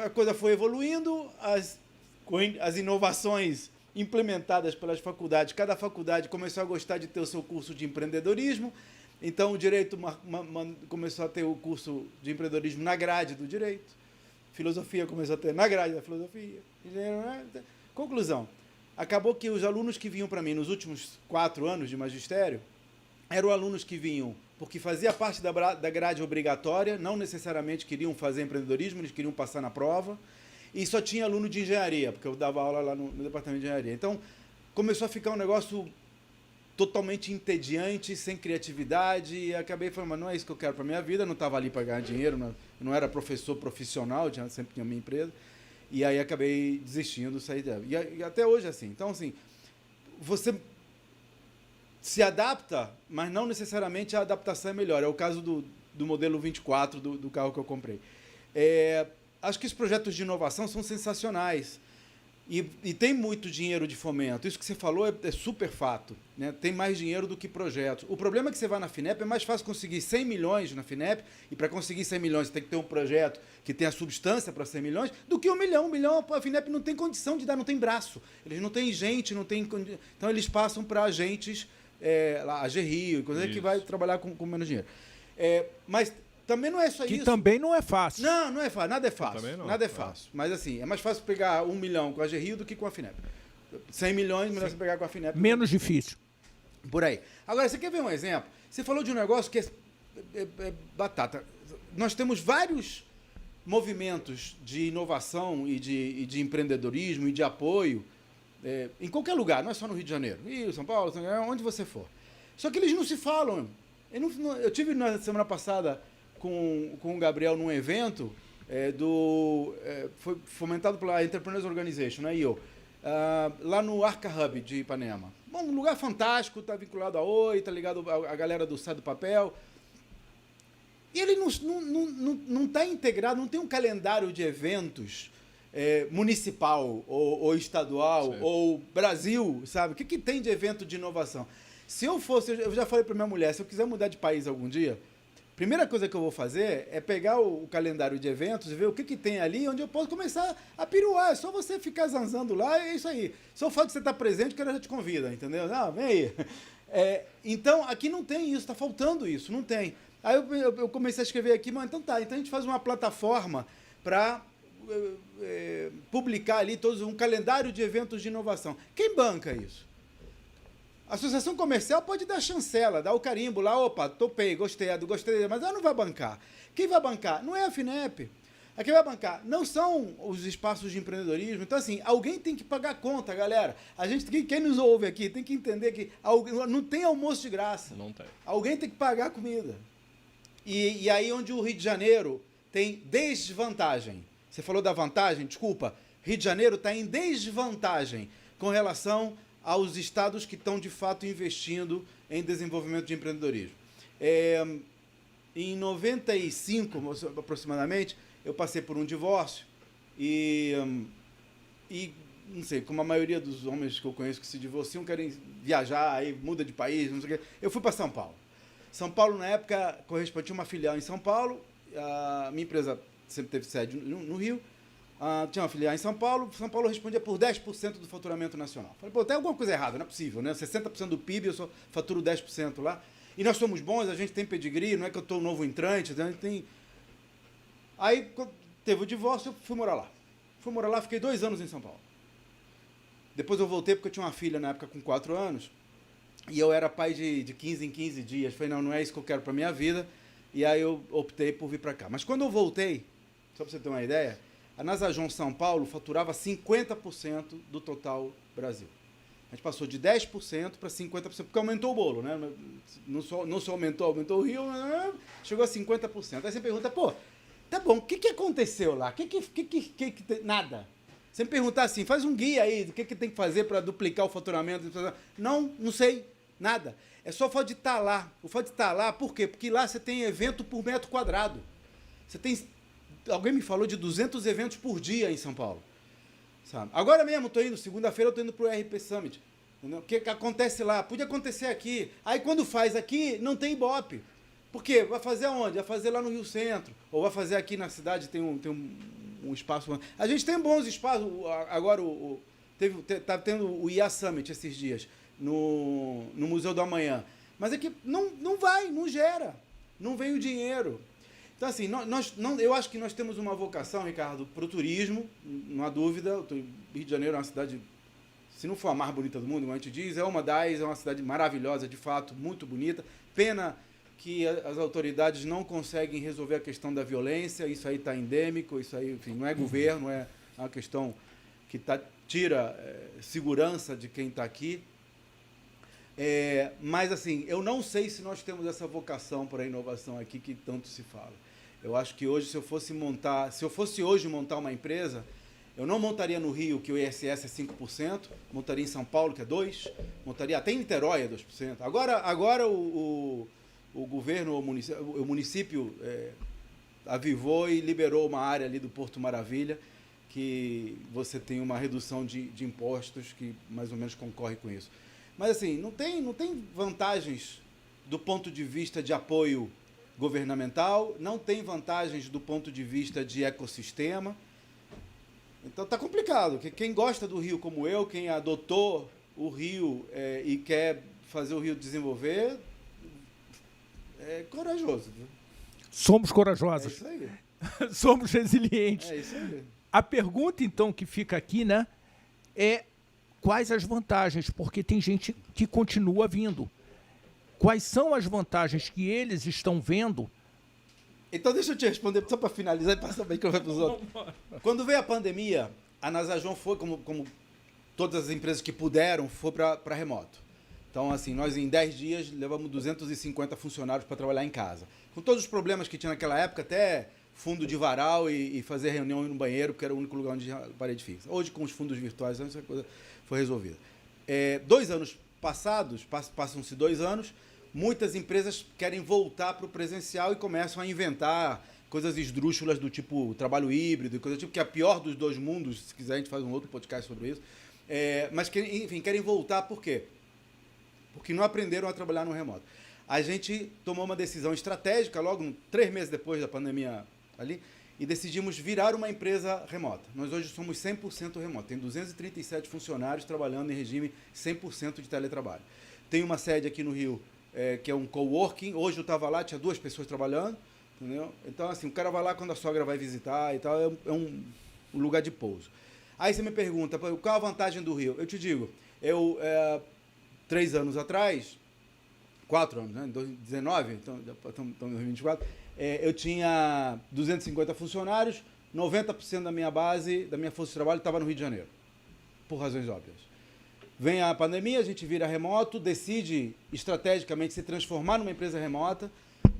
A coisa foi evoluindo, as inovações implementadas pelas faculdades, cada faculdade começou a gostar de ter o seu curso de empreendedorismo, então o direito começou a ter o curso de empreendedorismo na grade do direito, filosofia começou a ter na grade da filosofia. Conclusão, acabou que os alunos que vinham para mim nos últimos 4 anos de magistério eram alunos que vinham porque fazia parte da grade obrigatória, não necessariamente queriam fazer empreendedorismo, eles queriam passar na prova, e só tinha aluno de engenharia, porque eu dava aula lá no departamento de engenharia. Então, começou a ficar um negócio totalmente entediante, sem criatividade, e acabei falando, mas não é isso que eu quero para minha vida, eu não estava ali para ganhar dinheiro, não era professor profissional, sempre tinha minha empresa, e aí acabei desistindo, saí dela. E até hoje é assim. Então, assim, você se adapta, mas não necessariamente a adaptação é melhor. É o caso do modelo 24 do carro que eu comprei. Acho que os projetos de inovação são sensacionais. E tem muito dinheiro de fomento. Isso que você falou é super fato, né? Tem mais dinheiro do que projetos. O problema é que você vai na FINEP, é mais fácil conseguir 100 milhões na FINEP, e para conseguir 100 milhões você tem que ter um projeto que tenha substância para 100 milhões, do que 1 milhão. 1 milhão a FINEP não tem condição de dar, não tem braço. Eles não têm gente, não tem... Então eles passam para agentes, a GRIO, coisa que vai trabalhar com menos dinheiro. Mas... também não é só isso. Que também não é fácil. Não é fácil. Nada é fácil. Nada é fácil. Mas assim, é mais fácil pegar 1 milhão com a GRIO do que com a FINEP. 100 milhões, melhor você pegar com a FINEP. Menos difícil. Por aí. Agora, você quer ver um exemplo? Você falou de um negócio que é batata. Nós temos vários movimentos de inovação e de empreendedorismo e de apoio em qualquer lugar, não é só no Rio de Janeiro. Rio, São Paulo, onde você for. Só que eles não se falam. Eu tive na semana passada com o Gabriel num evento foi fomentado pela Entrepreneurs Organization, né, IO, lá no Arca Hub de Ipanema. Bom, um lugar fantástico, está vinculado à Oi, está ligado à galera do Sai do Papel. E ele não está integrado, não tem um calendário de eventos municipal ou estadual, certo, ou Brasil, sabe? O que tem de evento de inovação? Se eu fosse, eu já falei para minha mulher, se eu quiser mudar de país algum dia, primeira coisa que eu vou fazer é pegar o calendário de eventos e ver o que tem ali, onde eu posso começar a piruar. É só você ficar zanzando lá, é isso aí. Só o fato de você estar presente, que ela já te convida, entendeu? Não, vem aí. Então, aqui não tem isso, está faltando isso, não tem. Aí eu comecei a escrever aqui, mas então tá, então a gente faz uma plataforma para publicar ali um calendário de eventos de inovação. Quem banca isso? A associação comercial pode dar chancela, dar o carimbo lá, opa, topei, gostei, mas ela não vai bancar. Quem vai bancar? Não é a FINEP. A quem vai bancar não são os espaços de empreendedorismo. Então, assim, alguém tem que pagar a conta, galera. Quem nos ouve aqui tem que entender que não tem almoço de graça. Não tem. Alguém tem que pagar a comida. E aí onde o Rio de Janeiro tem desvantagem. Você falou da vantagem? Desculpa. Rio de Janeiro está em desvantagem com relação aos estados que estão, de fato, investindo em desenvolvimento de empreendedorismo. Em 95, aproximadamente, eu passei por um divórcio e, não sei, como a maioria dos homens que eu conheço que se divorciam querem viajar, aí muda de país, não sei o quê. Eu fui para São Paulo. São Paulo, na época, correspondia uma filial em São Paulo. A minha empresa sempre teve sede no Rio. Tinha uma filial em São Paulo respondia por 10% do faturamento nacional. Falei, pô, tem alguma coisa errada, não é possível, né? 60% do PIB, eu só faturo 10% lá. E nós somos bons, a gente tem pedigree, não é que eu estou um novo entrante, a gente tem... Aí, quando teve o divórcio, eu fui morar lá. Fui morar lá, fiquei 2 anos em São Paulo. Depois eu voltei porque eu tinha uma filha na época com 4 anos, e eu era pai de 15 em 15 dias. Falei, não é isso que eu quero para minha vida, e aí eu optei por vir para cá. Mas quando eu voltei, só para você ter uma ideia, A Nasajon São Paulo faturava 50% do total Brasil. A gente passou de 10% para 50%, porque aumentou o bolo, né? Não só aumentou o Rio, chegou a 50%. Aí você pergunta, pô, tá bom, o que aconteceu lá? Nada. Você me perguntar assim, faz um guia aí do que tem que fazer para duplicar o faturamento. Não sei, nada. É só o fato de estar lá. O fato de estar lá, por quê? Porque lá você tem evento por metro quadrado. Alguém me falou de 200 eventos por dia em São Paulo. Sabe? Agora mesmo, segunda-feira eu estou indo para o RP Summit. Entendeu? O que acontece lá? Podia acontecer aqui. Aí quando faz aqui, não tem Ibope. Por quê? Vai fazer aonde? Vai fazer lá no Rio Centro. Ou vai fazer aqui na cidade, tem um espaço. A gente tem bons espaços. Agora tá tendo o IA Summit esses dias, no Museu do Amanhã. Mas é que não vai, não gera. Não vem o dinheiro. Então, assim, eu acho que nós temos uma vocação, Ricardo, para o turismo, não há dúvida. O Rio de Janeiro é uma cidade, se não for a mais bonita do mundo, como a gente diz, é uma cidade maravilhosa, de fato, muito bonita. Pena que as autoridades não conseguem resolver a questão da violência, isso aí está endêmico, isso aí, enfim, não é governo, é uma questão que tira segurança de quem está aqui. Mas, assim, eu não sei se nós temos essa vocação para a inovação aqui que tanto se fala. Eu acho que hoje, se eu fosse hoje montar uma empresa, eu não montaria no Rio, que o ISS é 5%, montaria em São Paulo, que é 2%, montaria até em Niterói, é 2%. Agora o governo, o município avivou e liberou uma área ali do Porto Maravilha, que você tem uma redução de impostos que mais ou menos concorre com isso. Mas, assim, não tem vantagens do ponto de vista de apoio governamental, não tem vantagens do ponto de vista de ecossistema. Então, tá complicado. Quem gosta do Rio como eu, quem adotou o Rio e quer fazer o Rio desenvolver, é corajoso. Viu? Somos corajosos. É isso aí. Somos resilientes. É isso aí. A pergunta, então, que fica aqui, né, é quais as vantagens, porque tem gente que continua vindo. Quais são as vantagens que eles estão vendo? Então, deixa eu te responder, só para finalizar e passar bem que eu vou para os outros. Quando veio a pandemia, a Nasajon foi, como todas as empresas que puderam, foi para remoto. Então, assim, nós em 10 dias levamos 250 funcionários para trabalhar em casa. Com todos os problemas que tinha naquela época, até fundo de varal e fazer reunião no banheiro, porque era o único lugar onde tinha parede fixa. Hoje, com os fundos virtuais, essa coisa foi resolvida. 2 anos passados, passam-se 2 anos, muitas empresas querem voltar para o presencial e começam a inventar coisas esdrúxulas do tipo trabalho híbrido e coisa do tipo, que é a pior dos dois mundos. Se quiser, a gente faz um outro podcast sobre isso. Mas, enfim, querem voltar por quê? Porque não aprenderam a trabalhar no remoto. A gente tomou uma decisão estratégica, logo 3 meses depois da pandemia ali, e decidimos virar uma empresa remota. Nós hoje somos 100% remoto. Tem 237 funcionários trabalhando em regime 100% de teletrabalho. Tem uma sede aqui no Rio, que é um coworking. Hoje eu estava lá, tinha 2 pessoas trabalhando. Entendeu? Então, assim, o cara vai lá quando a sogra vai visitar e tal, é um lugar de pouso. Aí você me pergunta, qual a vantagem do Rio? Eu te digo, 3 anos atrás, 4 anos, né? Em 2019, então estamos em 2024, eu tinha 250 funcionários, 90% da minha base, da minha força de trabalho estava no Rio de Janeiro, por razões óbvias. Vem a pandemia, a gente vira remoto, decide estrategicamente se transformar numa empresa remota,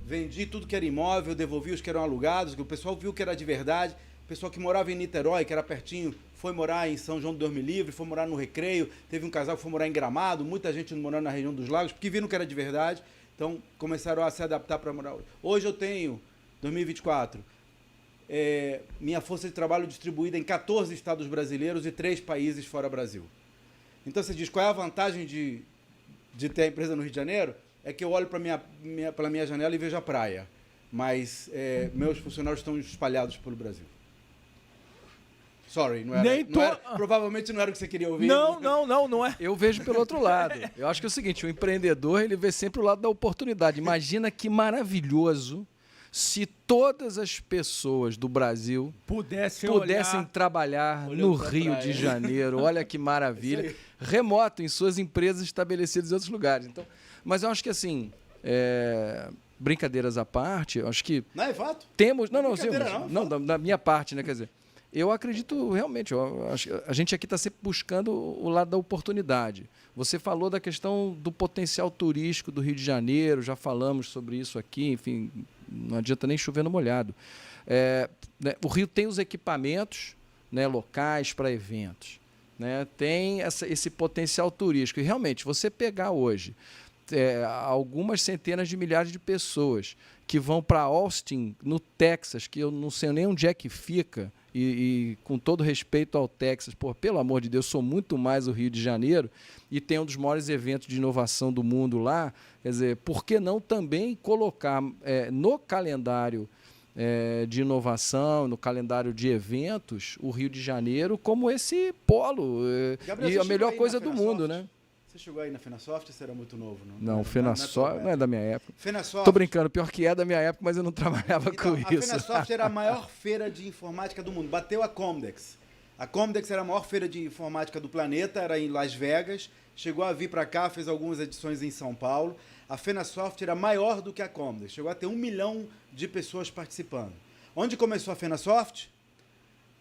vendi tudo que era imóvel, devolvi os que eram alugados, que o pessoal viu que era de verdade, o pessoal que morava em Niterói, que era pertinho, foi morar em São João do Deus Me Livre, foi morar no Recreio, teve um casal que foi morar em Gramado, muita gente morando na região dos lagos, porque viram que era de verdade, então começaram a se adaptar para morar. Hoje eu tenho, 2024, minha força de trabalho distribuída em 14 estados brasileiros e 3 países fora Brasil. Então você diz, qual é a vantagem de ter a empresa no Rio de Janeiro? É que eu olho pela minha janela e vejo a praia, mas meus funcionários estão espalhados pelo Brasil. Sorry, não era, provavelmente não era o que você queria ouvir. Não é. Eu vejo pelo outro lado. Eu acho que é o seguinte, o empreendedor, ele vê sempre o lado da oportunidade. Imagina que maravilhoso se todas as pessoas do Brasil pudessem trabalhar no Rio de Janeiro. Olha que maravilha. Remoto, em suas empresas estabelecidas em outros lugares. Então, mas eu acho que, assim, brincadeiras à parte, eu acho que... Não é fato? Temos... Não, da minha parte, né? Quer dizer, Eu acredito realmente, a gente aqui está sempre buscando o lado da oportunidade. Você falou da questão do potencial turístico do Rio de Janeiro, já falamos sobre isso aqui, enfim, não adianta nem chover no molhado. Né, o Rio tem os equipamentos, né, locais para eventos, né, tem esse potencial turístico. E realmente, você pegar hoje algumas centenas de milhares de pessoas que vão para Austin, no Texas, que eu não sei nem onde é que fica, e com todo respeito ao Texas, pelo amor de Deus, sou muito mais o Rio de Janeiro, e tem um dos maiores eventos de inovação do mundo lá, quer dizer, por que não também colocar no calendário de inovação, no calendário de eventos, o Rio de Janeiro como esse polo, Gabriel, e a melhor coisa do mundo, né? Você chegou aí na FenaSoft ou você era muito novo? Não, FenaSoft não é da minha época. FenaSoft. Tô brincando, pior que é da minha época, mas eu não trabalhava Então, com a isso. FenaSoft era a maior feira de informática do mundo. Bateu a Comdex. A Comdex era a maior feira de informática do planeta, era em Las Vegas. Chegou a vir para cá, fez algumas edições em São Paulo. A FenaSoft era maior do que a Comdex. Chegou a ter 1 milhão de pessoas participando. Onde começou a FenaSoft?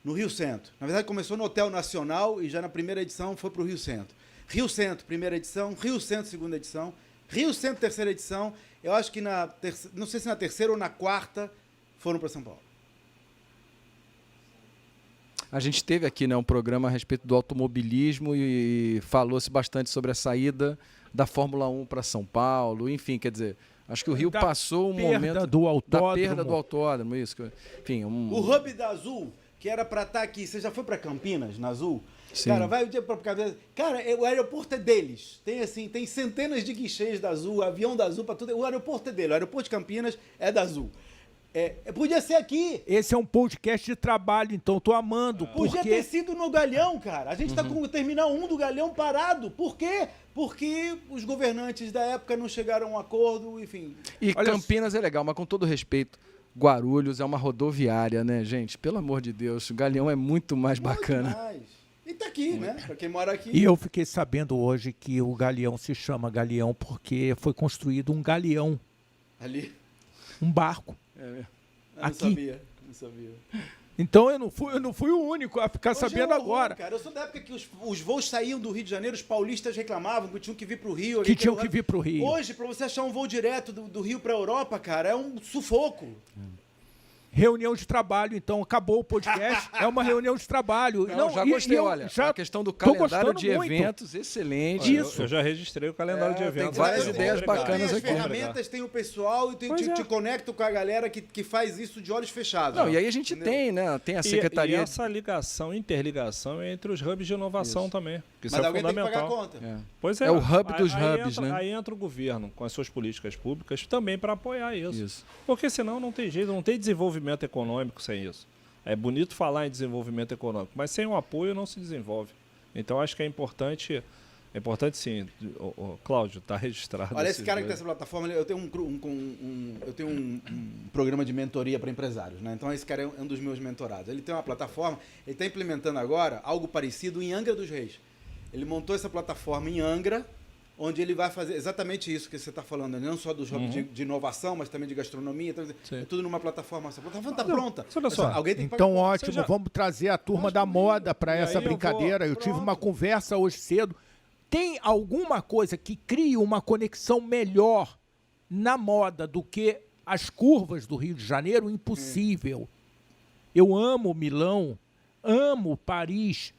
No Rio Centro. Na verdade, começou no Hotel Nacional e já na primeira edição foi para o Rio Centro. Rio Centro, primeira edição, Rio Centro, segunda edição, Rio Centro, terceira edição. Eu acho que não sei se na terceira ou na quarta foram para São Paulo. A gente teve aqui, né, um programa a respeito do automobilismo e falou-se bastante sobre a saída da Fórmula 1 para São Paulo. Enfim, quer dizer, acho que o Rio passou um momento da perda do autódromo. Isso, enfim, O hub da Azul, que era para estar aqui, você já foi para Campinas, na Azul? Sim. Cara, vai o dia para Campinas. Cara, o aeroporto é deles. Tem centenas de guichês da Azul, avião da Azul para tudo. O aeroporto é dele. O aeroporto de Campinas é da Azul. Podia ser aqui. Esse é um podcast de trabalho, então tô amando. Podia ter sido no Galeão, cara. A gente tá com o Terminal 1 do Galeão parado. Por quê? Porque os governantes da época não chegaram a um acordo, enfim. E Campinas é legal, mas com todo respeito, Guarulhos é uma rodoviária, né, gente? Pelo amor de Deus, o Galeão é muito mais bacana. Mais. E tá aqui, né? Pra quem mora aqui. E eu fiquei sabendo hoje que o Galeão se chama Galeão porque foi construído um galeão, Ali. um barco. Eu Aqui. não sabia. Então eu não fui o único a ficar sabendo agora. Cara, eu sou da época que os voos saíam do Rio de Janeiro, os paulistas reclamavam que tinham que vir pro Rio. Que tinham que vir pro Rio. Hoje, pra você achar um voo direto do Rio pra Europa, cara, é um sufoco. Reunião de trabalho, então, acabou o podcast, é uma reunião de trabalho. Não, já gostei, olha, a questão do calendário de eventos, excelente. Isso. Eu já registrei o calendário de eventos. várias ideias bacanas tem aqui. as ferramentas, tem o pessoal e te conecto com a galera que faz isso de olhos fechados. Não, e aí a gente tem, né? Tem a secretaria. E essa interligação entre os hubs de inovação também. Que Mas isso é alguém tem que pagar a fundamental. conta. Pois É o hub dos hubs, entra, né? Aí entra o governo com as suas políticas públicas também para apoiar isso. Isso. Porque senão não tem jeito, não tem desenvolvimento econômico sem isso. É bonito falar em desenvolvimento econômico, mas sem o apoio não se desenvolve. Então acho que é importante sim. Cláudio, está registrado. Olha, esse cara que tem essa plataforma, eu tenho um programa de mentoria para empresários, né? Então esse cara é um dos meus mentorados. Ele tem uma plataforma, ele está implementando agora algo parecido em Angra dos Reis. Ele montou essa plataforma em Angra, onde ele vai fazer exatamente isso que você está falando, né? Não só dos hubs de inovação, mas também de gastronomia, é tudo numa plataforma. Essa plataforma está pronta. Olha só. Alguém tem que Então, pagar. ótimo, vamos trazer a turma da moda para E essa aí eu brincadeira. Eu tive pronto. uma conversa hoje cedo. Tem alguma coisa que crie uma conexão melhor na moda do que as curvas do Rio de Janeiro? Impossível. Eu amo Milão, amo Paris,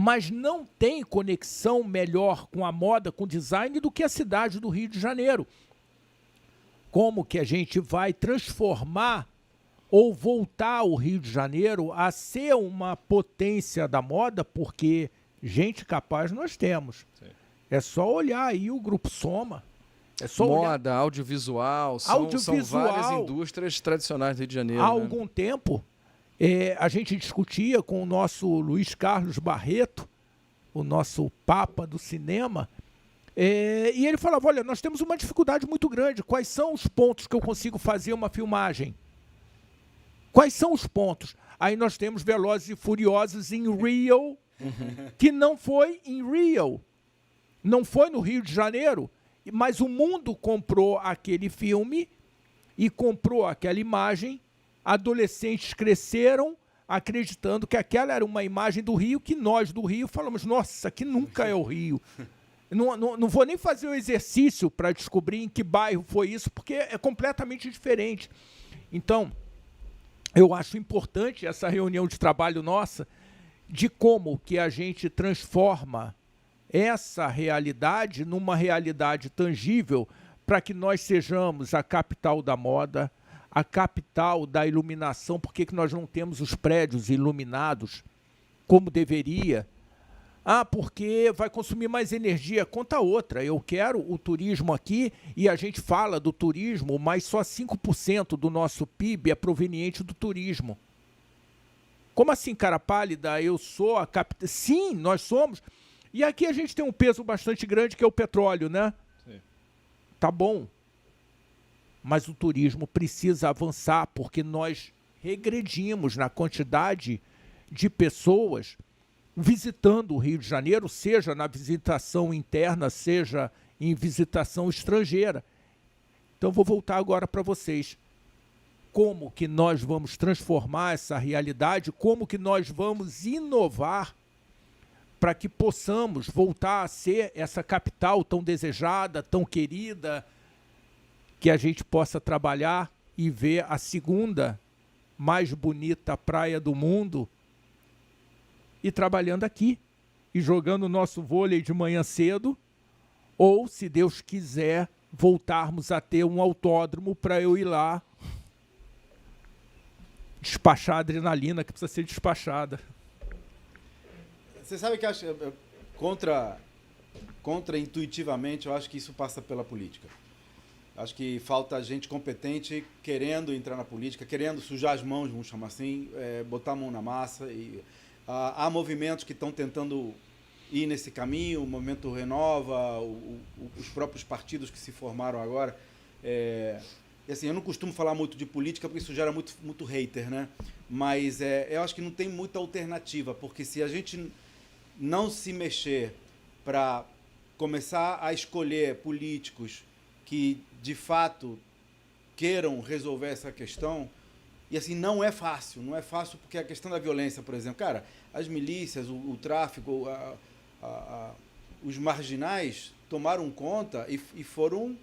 mas não tem conexão melhor com a moda, com o design, do que a cidade do Rio de Janeiro. Como que a gente vai transformar ou voltar o Rio de Janeiro a ser uma potência da moda? Porque gente capaz nós temos. Sim. É só olhar aí o Grupo Soma. É só moda, audiovisual, são várias indústrias tradicionais do Rio de Janeiro. Há algum tempo, a gente discutia com o nosso Luiz Carlos Barreto, o nosso papa do cinema, e ele falava, olha, nós temos uma dificuldade muito grande. Quais são os pontos que eu consigo fazer uma filmagem? Quais são os pontos? Aí nós temos Velozes e Furiosos em Rio, que não foi em Rio, não foi no Rio de Janeiro, mas o mundo comprou aquele filme e comprou aquela imagem, adolescentes cresceram, acreditando que aquela era uma imagem do Rio, que nós do Rio falamos, nossa, que nunca é o Rio. Não vou nem fazer o exercício para descobrir em que bairro foi isso, porque é completamente diferente. Então, eu acho importante essa reunião de trabalho nossa, de como que a gente transforma essa realidade numa realidade tangível para que nós sejamos a capital da moda, a capital da iluminação. Por que nós não temos os prédios iluminados como deveria? Porque vai consumir mais energia. Conta outra, eu quero o turismo aqui, e a gente fala do turismo, mas só 5% do nosso PIB é proveniente do turismo. Como assim, cara pálida? Eu sou a capital... Sim, nós somos. E aqui a gente tem um peso bastante grande, que é o petróleo, né? Sim. Tá bom. Mas o turismo precisa avançar, porque nós regredimos na quantidade de pessoas visitando o Rio de Janeiro, seja na visitação interna, seja em visitação estrangeira. Então, vou voltar agora para vocês. Como que nós vamos transformar essa realidade? Como que nós vamos inovar para que possamos voltar a ser essa capital tão desejada, tão querida, que a gente possa trabalhar e ver a segunda mais bonita praia do mundo e trabalhando aqui, e jogando o nosso vôlei de manhã cedo, ou, se Deus quiser, voltarmos a ter um autódromo para eu ir lá despachar a adrenalina que precisa ser despachada. Você sabe que acho, contra-intuitivamente, eu acho que isso passa pela política. Acho que falta gente competente querendo entrar na política, querendo sujar as mãos, vamos chamar assim, botar a mão na massa. E há movimentos que estão tentando ir nesse caminho, o Movimento Renova, os próprios partidos que se formaram agora. E assim, eu não costumo falar muito de política porque isso gera muito hater, né? Mas eu acho que não tem muita alternativa, porque se a gente não se mexer para começar a escolher políticos que, de fato, queiram resolver essa questão, e assim, não é fácil porque a questão da violência, por exemplo, cara, as milícias, o tráfico, os marginais tomaram conta e foram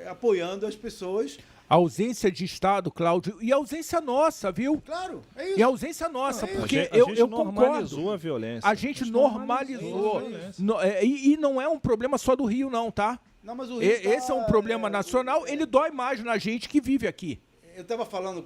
apoiando as pessoas. A ausência de Estado, Cláudio, e a ausência nossa, viu? Claro, é isso. E a ausência nossa, não, porque a gente eu normalizou concordo. a violência. A gente normalizou. E não é um problema só do Rio, não, tá? Não, mas o Rio esse é um problema nacional, ele dói mais na gente que vive aqui. Eu estava falando,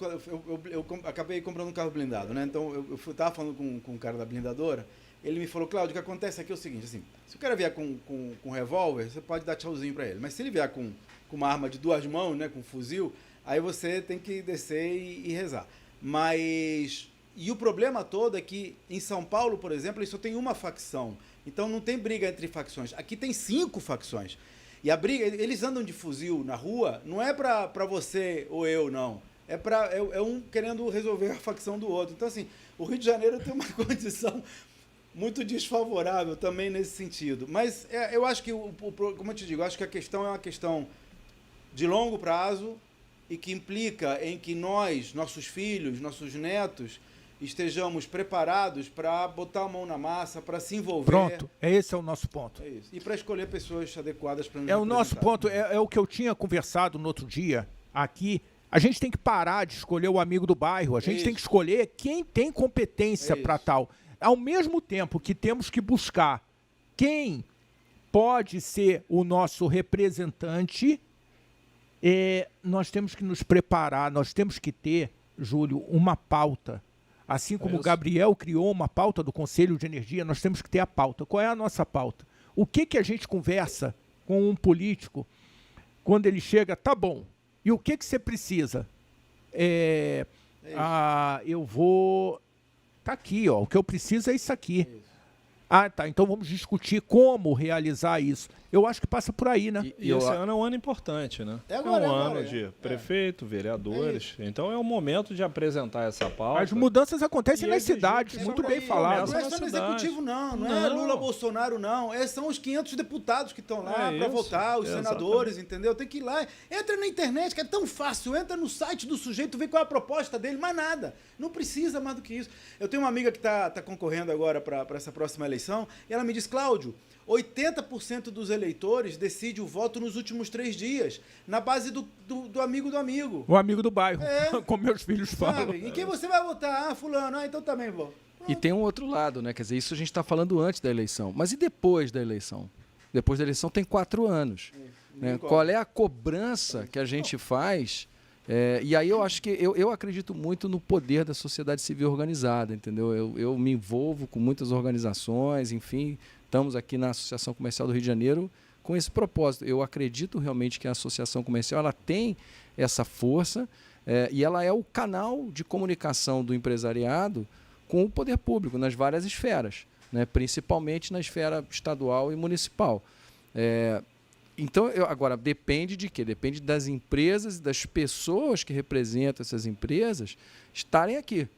eu acabei comprando um carro blindado, né? Então eu estava falando com o cara da blindadora, ele me falou, Cláudio, o que acontece aqui é o seguinte, assim, se o cara vier com um revólver, você pode dar tchauzinho para ele, mas se ele vier com uma arma de 2 mãos, né, com um fuzil, aí você tem que descer e rezar. Mas, e o problema todo é que em São Paulo, por exemplo, ele só tem uma facção, então não tem briga entre facções, aqui tem 5 facções. E a briga, eles andam de fuzil na rua, não é pra você ou eu, não. É um querendo resolver a facção do outro. Então, assim, o Rio de Janeiro tem uma condição muito desfavorável também nesse sentido. Mas eu acho que, como eu te digo, eu acho que a questão é uma questão de longo prazo e que implica em que nós, nossos filhos, nossos netos, estejamos preparados para botar a mão na massa, para se envolver. Pronto, esse é o nosso ponto. É isso. E para escolher pessoas adequadas para nos o nosso ponto, é o que eu tinha conversado no outro dia aqui. A gente tem que parar de escolher o amigo do bairro, a gente tem que escolher quem tem competência para tal. Ao mesmo tempo que temos que buscar quem pode ser o nosso representante, nós temos que nos preparar, nós temos que ter, Júlio, uma pauta. Assim como o Gabriel criou uma pauta do Conselho de Energia, nós temos que ter a pauta. Qual é a nossa pauta? O que a gente conversa com um político quando ele chega, tá bom, e o que você precisa? Eu vou... Tá aqui, ó, o que eu preciso é isso aqui. Ah, tá. Então vamos discutir como realizar isso. Eu acho que passa por aí, né? E esse ano é um ano importante, né? É agora, um agora, ano de prefeito, vereadores. Então é o momento de apresentar essa pauta. As mudanças acontecem E nas exigir cidades, que muito isso bem aí falado. Não é só no cidade. executivo, não é Lula, Bolsonaro, não. São os 500 deputados que estão lá para isso, votar, os exatamente. senadores, entendeu? Tem que ir lá. Entra na internet, que é tão fácil. Entra no site do sujeito, vê qual é a proposta dele, mais nada. Não precisa mais do que isso. Eu tenho uma amiga que está concorrendo agora para essa próxima eleição, e ela me diz, Cláudio, 80% dos eleitores decide o voto nos últimos 3 dias, na base do amigo do amigo. O amigo do bairro, É. como meus filhos falam. Sabe? Em quem você vai votar? Ah, fulano. Ah, então também vou. E tem um outro lado, né? Quer dizer, isso a gente está falando antes da eleição. Mas e depois da eleição? Depois da eleição tem 4 anos. Né? Qual é a cobrança que a gente faz? E aí eu acho que eu acredito muito no poder da sociedade civil organizada, entendeu? Eu me envolvo com muitas organizações, enfim, estamos aqui na Associação Comercial do Rio de Janeiro com esse propósito. Eu acredito realmente que a Associação Comercial ela tem essa força e ela é o canal de comunicação do empresariado com o poder público nas várias esferas, né? Principalmente na esfera estadual e municipal. Então, agora, depende de quê? Depende das empresas e das pessoas que representam essas empresas estarem aqui.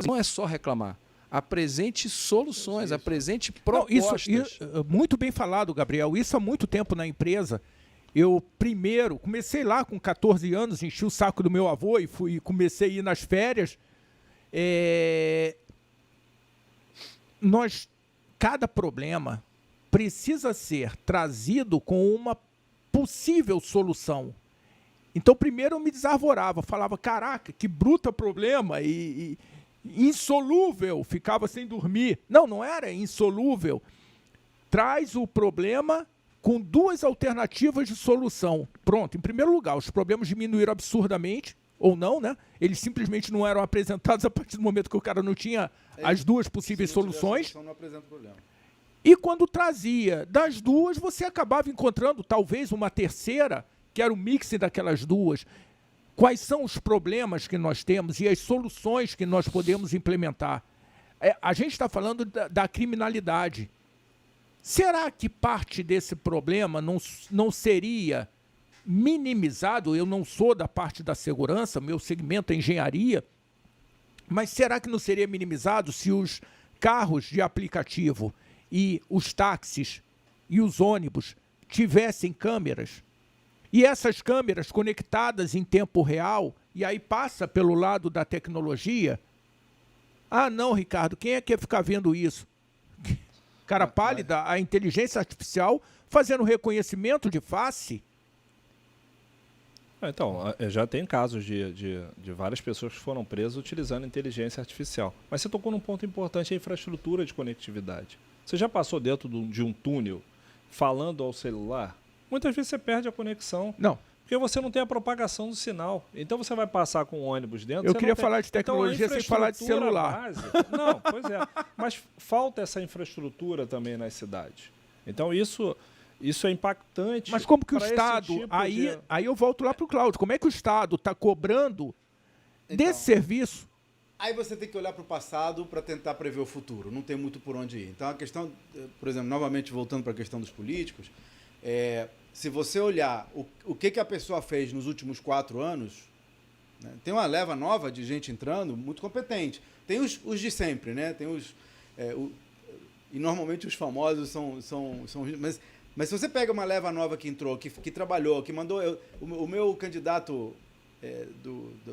Não é só reclamar. Apresente soluções, apresente propostas. Não, isso, muito bem falado, Gabriel. Isso há muito tempo na empresa. Eu primeiro comecei lá com 14 anos, enchi o saco do meu avô e comecei a ir nas férias. Cada problema precisa ser trazido com uma possível solução. Então, primeiro eu me desarvorava, falava, caraca, que bruta problema e insolúvel, ficava sem dormir. Não era insolúvel. Traz o problema com 2 alternativas de solução. Pronto, em primeiro lugar, os problemas diminuíram absurdamente, ou não, né? Eles simplesmente não eram apresentados a partir do momento que o cara não tinha as 2 possíveis soluções. Não apresenta problema. E quando trazia das 2, você acabava encontrando talvez uma terceira, que era o mix daquelas 2. Quais são os problemas que nós temos e as soluções que nós podemos implementar? A gente está falando da criminalidade. Será que parte desse problema não seria minimizado? Eu não sou da parte da segurança, meu segmento é engenharia, mas será que não seria minimizado se os carros de aplicativo e os táxis e os ônibus tivessem câmeras? E essas câmeras conectadas em tempo real, e aí passa pelo lado da tecnologia? Ah, não, Ricardo, quem é que ia ficar vendo isso? Cara pálida, a inteligência artificial fazendo reconhecimento de face. Então, já tem casos de várias pessoas que foram presas utilizando inteligência artificial. Mas você tocou num ponto importante, a infraestrutura de conectividade. Você já passou dentro de um túnel falando ao celular? Muitas vezes você perde a conexão. Não. Porque você não tem a propagação do sinal. Então você vai passar com um ônibus dentro. Eu queria falar de tecnologia sem falar de celular. Não, pois é. Mas falta essa infraestrutura também nas cidades. Então isso é impactante. Mas como que o pra esse Estado... tipo Aí eu volto lá para o Cláudio. Como é que o Estado está cobrando desse serviço? Aí você tem que olhar para o passado para tentar prever o futuro. Não tem muito por onde ir. Então a questão, por exemplo, novamente voltando para a questão dos políticos, se você olhar o que a pessoa fez nos últimos 4 anos, né, tem uma leva nova de gente entrando muito competente. Tem os de sempre, né? Tem e normalmente os famosos são mas se você pega uma leva nova que entrou, que trabalhou, que mandou... O meu candidato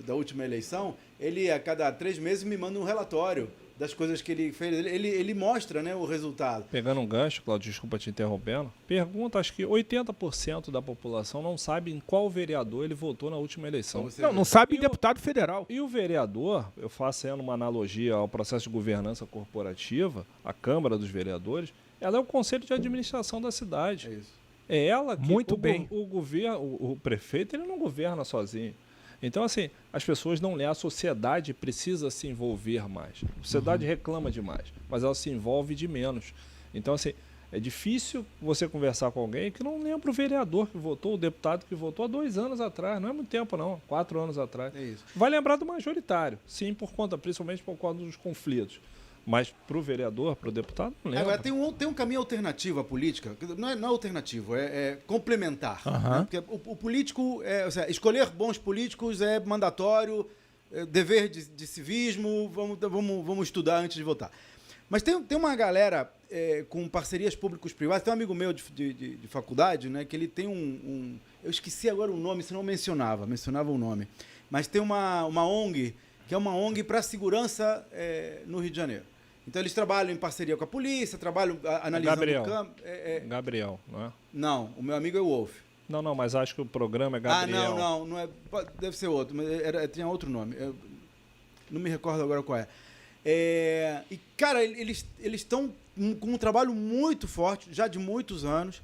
da última eleição, ele a cada 3 meses me manda um relatório das coisas que ele fez. Ele mostra, né, o resultado. Pegando um gancho, Cláudio, desculpa te interrompendo. Pergunta, acho que 80% da população não sabe em qual vereador ele votou na última eleição. Não sabe em deputado federal. E o vereador, eu fazendo uma analogia ao processo de governança corporativa, a Câmara dos Vereadores, ela é o conselho de administração da cidade. É isso. É ela que Muito bem. O governo, o prefeito, ele não governa sozinho. Então, assim, as pessoas não lêem, a sociedade precisa se envolver mais. A sociedade reclama demais, mas ela se envolve de menos. Então, assim, É difícil você conversar com alguém que não lembra o vereador que votou, o deputado que votou há 2 anos atrás. Não é muito tempo, não. 4 anos atrás. É isso. Vai lembrar do majoritário. Sim, principalmente por conta dos conflitos. Mas para o vereador, para o deputado, não lembra. Agora, tem um caminho alternativo à política. Não é alternativo, é complementar. Aham. Né? Porque o político, ou seja, escolher bons políticos é mandatório, é dever de civismo, vamos estudar antes de votar. Mas tem uma galera com parcerias públicos-privadas. Tem um amigo meu de faculdade, né, que ele tem eu esqueci agora o nome, se não mencionava o nome. Mas tem uma ONG, que é uma ONG para segurança no Rio de Janeiro. Então eles trabalham em parceria com a polícia, trabalham analisando Gabriel. o campo. Gabriel, não é? Não, o meu amigo é o Wolf. Não, mas acho que o programa é Gabriel. Não é. Deve ser outro, mas tinha outro nome. Eu não me recordo agora qual é. E, cara, eles estão com um trabalho muito forte, já de muitos anos,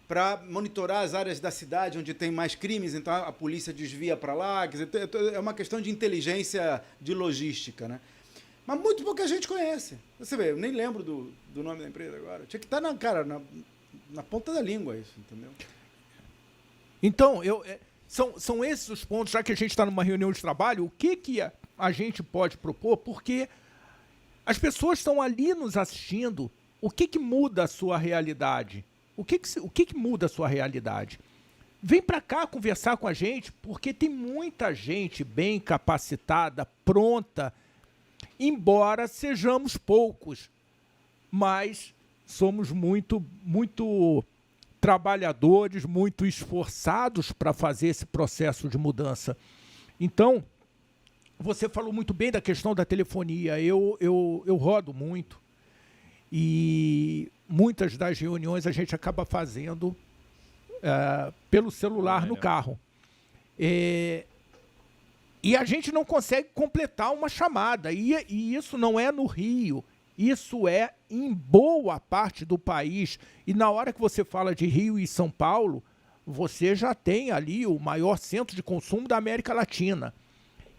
para monitorar as áreas da cidade onde tem mais crimes, então a polícia desvia para lá. Quer dizer, é uma questão de inteligência, de logística, né? Mas muito pouca gente conhece. Você vê, eu nem lembro do nome da empresa agora. Tinha que estar na ponta da língua isso, entendeu? Então, são esses os pontos, já que a gente está numa reunião de trabalho, o que a gente pode propor, porque as pessoas estão ali nos assistindo. O que muda a sua realidade? O que muda a sua realidade? Vem para cá conversar com a gente, porque tem muita gente bem capacitada, pronta, embora sejamos poucos, mas somos muito trabalhadores, muito esforçados para fazer esse processo de mudança. Então, você falou muito bem da questão da telefonia. Eu rodo muito e muitas das reuniões a gente acaba fazendo pelo celular no carro. E a gente não consegue completar uma chamada. E isso não é no Rio. Isso é em boa parte do país. E na hora que você fala de Rio e São Paulo, você já tem ali o maior centro de consumo da América Latina.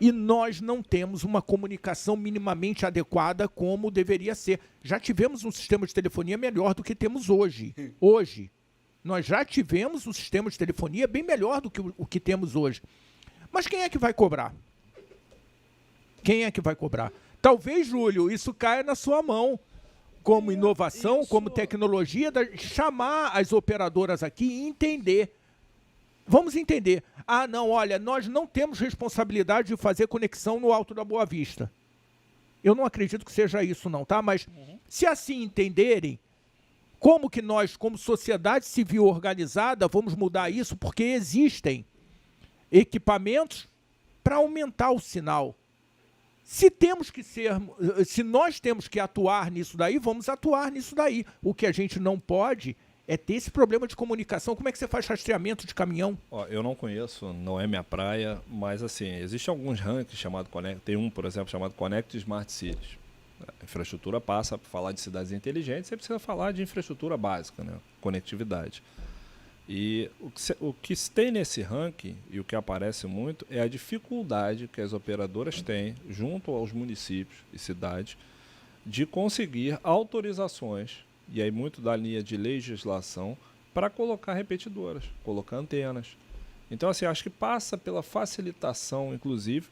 E nós não temos uma comunicação minimamente adequada como deveria ser. Já tivemos um sistema de telefonia melhor do que temos hoje. Hoje. Nós já tivemos um sistema de telefonia bem melhor do que o que temos hoje. Mas quem é que vai cobrar? Quem é que vai cobrar? Talvez, Júlio, isso caia na sua mão. Como inovação, como tecnologia, chamar as operadoras aqui e entender. Vamos entender. Ah, não, olha, nós não temos responsabilidade de fazer conexão no Alto da Boa Vista. Eu não acredito que seja isso não, tá? Mas se assim entenderem, como que nós, como sociedade civil organizada, vamos mudar isso? Porque existem equipamentos para aumentar o sinal. Se nós temos que atuar nisso daí, vamos atuar nisso daí. O que a gente não pode é ter esse problema de comunicação. Como é que você faz rastreamento de caminhão? Eu não conheço, não é minha praia, mas assim, existem alguns rankings chamados Connect. Tem um, por exemplo, chamado Connect Smart Cities. A infraestrutura passa para falar de cidades inteligentes, você precisa falar de infraestrutura básica, né? Conectividade. E o que se tem nesse ranking, e o que aparece muito, é a dificuldade que as operadoras têm, junto aos municípios e cidades, de conseguir autorizações, e aí muito da linha de legislação, para colocar repetidoras, colocar antenas. Então, assim, acho que passa pela facilitação, inclusive,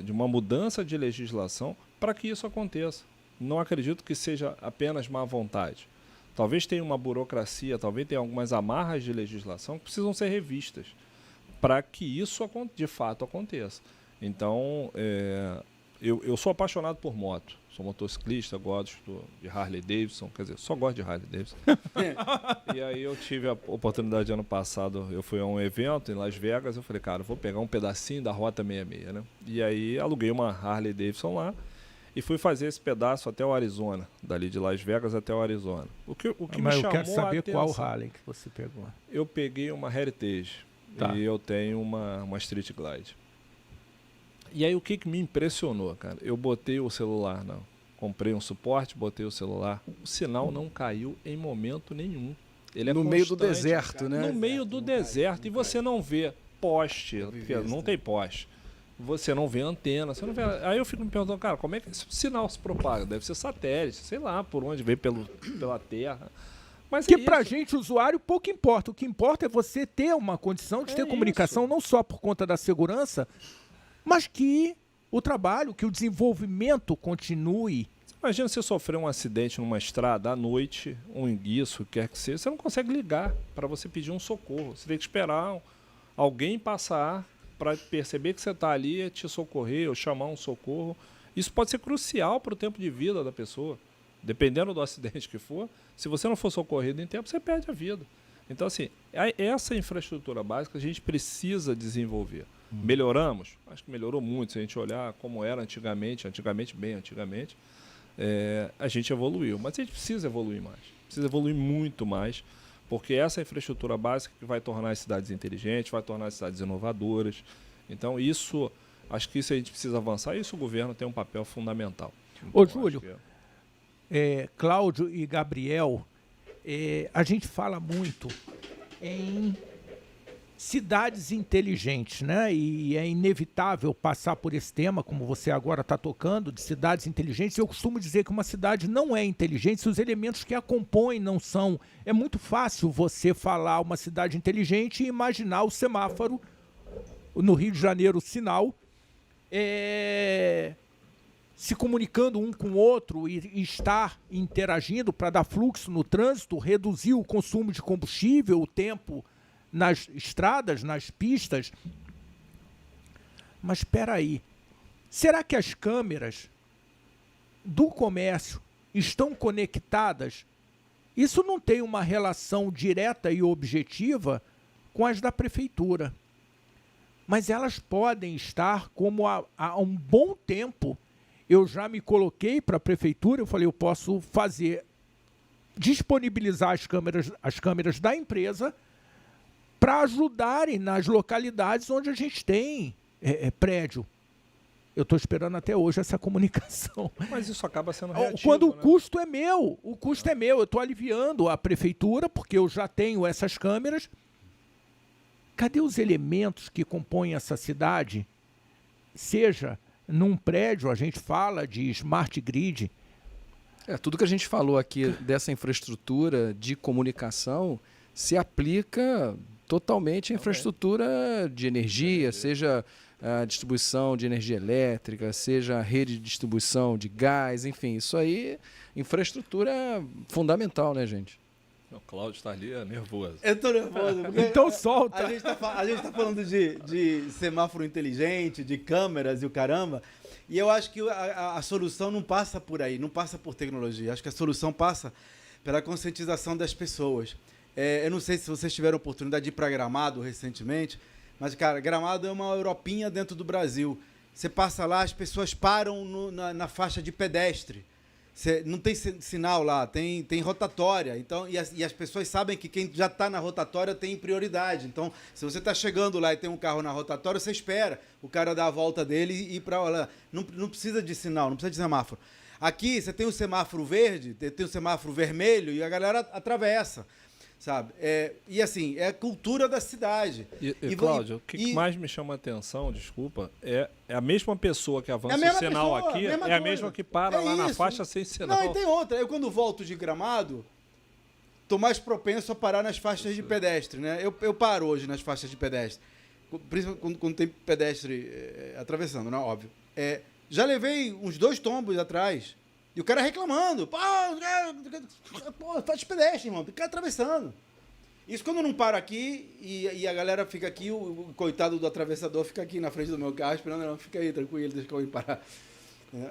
de uma mudança de legislação para que isso aconteça. Não acredito que seja apenas má vontade. Talvez tenha uma burocracia, talvez tenha algumas amarras de legislação que precisam ser revistas para que isso de fato aconteça. Então, eu sou apaixonado por moto. Sou motociclista, gosto de Harley Davidson, quer dizer, só gosto de Harley Davidson. E aí eu tive a oportunidade ano passado, eu fui a um evento em Las Vegas, eu falei, cara, vou pegar um pedacinho da Rota 66, né? E aí aluguei uma Harley Davidson lá e fui fazer esse pedaço até o Arizona, dali de Las Vegas até o Arizona. O que Mas me eu chamou quero saber a atenção, qual Harley que você pegou. Eu peguei uma Heritage e eu tenho uma Street Glide. E aí o que me impressionou, cara? Eu botei o celular, comprei um suporte, botei o celular, o sinal não caiu em momento nenhum. Ele é no meio do deserto, né? No meio do deserto. E você não vê poste, não tem poste. Você não vê antena, você não vê. Aí eu fico me perguntando, cara, como é que esse sinal se propaga? Deve ser satélite, sei lá, por onde veio pela Terra. Mas Que é pra isso. gente, usuário, pouco importa. O que importa é você ter uma condição de ter comunicação, não só por conta da segurança, mas que o trabalho, que o desenvolvimento continue. Imagina você sofrer um acidente numa estrada à noite, um enguiço, quer que seja, você não consegue ligar para você pedir um socorro. Você tem que esperar alguém passar para perceber que você está ali, te socorrer ou chamar um socorro. Isso pode ser crucial para o tempo de vida da pessoa. Dependendo do acidente que for, se você não for socorrido em tempo, você perde a vida. Então, assim, essa infraestrutura básica a gente precisa desenvolver. Melhoramos? Acho que melhorou muito. Se a gente olhar como era antigamente, bem antigamente, a gente evoluiu. Mas a gente precisa evoluir mais. Precisa evoluir muito mais, porque essa infraestrutura básica que vai tornar as cidades inteligentes, vai tornar as cidades inovadoras. Então, acho que isso a gente precisa avançar e isso o governo tem um papel fundamental. Ô, Então, Júlio, Cláudio e Gabriel, a gente fala muito em cidades inteligentes, né? E é inevitável passar por esse tema, como você agora está tocando, de cidades inteligentes. Eu costumo dizer que uma cidade não é inteligente se os elementos que a compõem não são. É muito fácil você falar uma cidade inteligente e imaginar o semáforo, no Rio de Janeiro, o sinal, se comunicando um com o outro e estar interagindo para dar fluxo no trânsito, reduzir o consumo de combustível, o tempo nas estradas, nas pistas. Mas espera aí, será que as câmeras do comércio estão conectadas? Isso não tem uma relação direta e objetiva com as da prefeitura. Mas elas podem estar, como há um bom tempo, eu já me coloquei para a prefeitura, eu falei, eu posso disponibilizar as câmeras da empresa para ajudarem nas localidades onde a gente tem prédio. Eu estou esperando até hoje essa comunicação. Mas isso acaba sendo reativo, Quando o né? custo é meu, eu estou aliviando a prefeitura, porque eu já tenho essas câmeras. Cadê os elementos que compõem essa cidade? Seja num prédio, a gente fala de smart grid. Tudo que a gente falou aqui dessa infraestrutura de comunicação se aplica totalmente à infraestrutura de energia, seja a distribuição de energia elétrica, seja a rede de distribuição de gás, enfim, isso aí, infraestrutura fundamental, né, gente? O Cláudio está ali nervoso. Eu tô nervoso. Porque Então solta. A gente tá falando de semáforo inteligente, de câmeras e o caramba. E eu acho que a solução não passa por aí, não passa por tecnologia. Acho que a solução passa pela conscientização das pessoas. Eu não sei se vocês tiveram oportunidade de ir para Gramado recentemente, mas, cara, Gramado é uma Europinha dentro do Brasil. Você passa lá, as pessoas param na faixa de pedestre. Não tem sinal lá, tem rotatória. Então, e as pessoas sabem que quem já está na rotatória tem prioridade. Então, se você está chegando lá e tem um carro na rotatória, você espera o cara dar a volta dele e ir para lá. Não precisa de sinal, não precisa de semáforo. Aqui, você tem o semáforo verde, tem o semáforo vermelho e a galera atravessa. Sabe? E assim, é a cultura da cidade. Cláudio, o que mais me chama a atenção, desculpa, é a mesma pessoa que avança o sinal aqui, é a mesma que para lá na faixa sem sinal. Não, e tem outra. Eu, quando volto de Gramado, tô mais propenso a parar nas faixas de pedestre, né? Eu paro hoje nas faixas de pedestre. Principalmente quando tem pedestre atravessando, né? Óbvio. Já levei uns 2 tombos atrás. E o cara reclamando. Pô, faz pedestre, irmão. Fica atravessando. Isso quando eu não paro aqui e a galera fica aqui, o coitado do atravessador fica aqui na frente do meu carro esperando. Não, fica aí, tranquilo, deixa eu ir parar.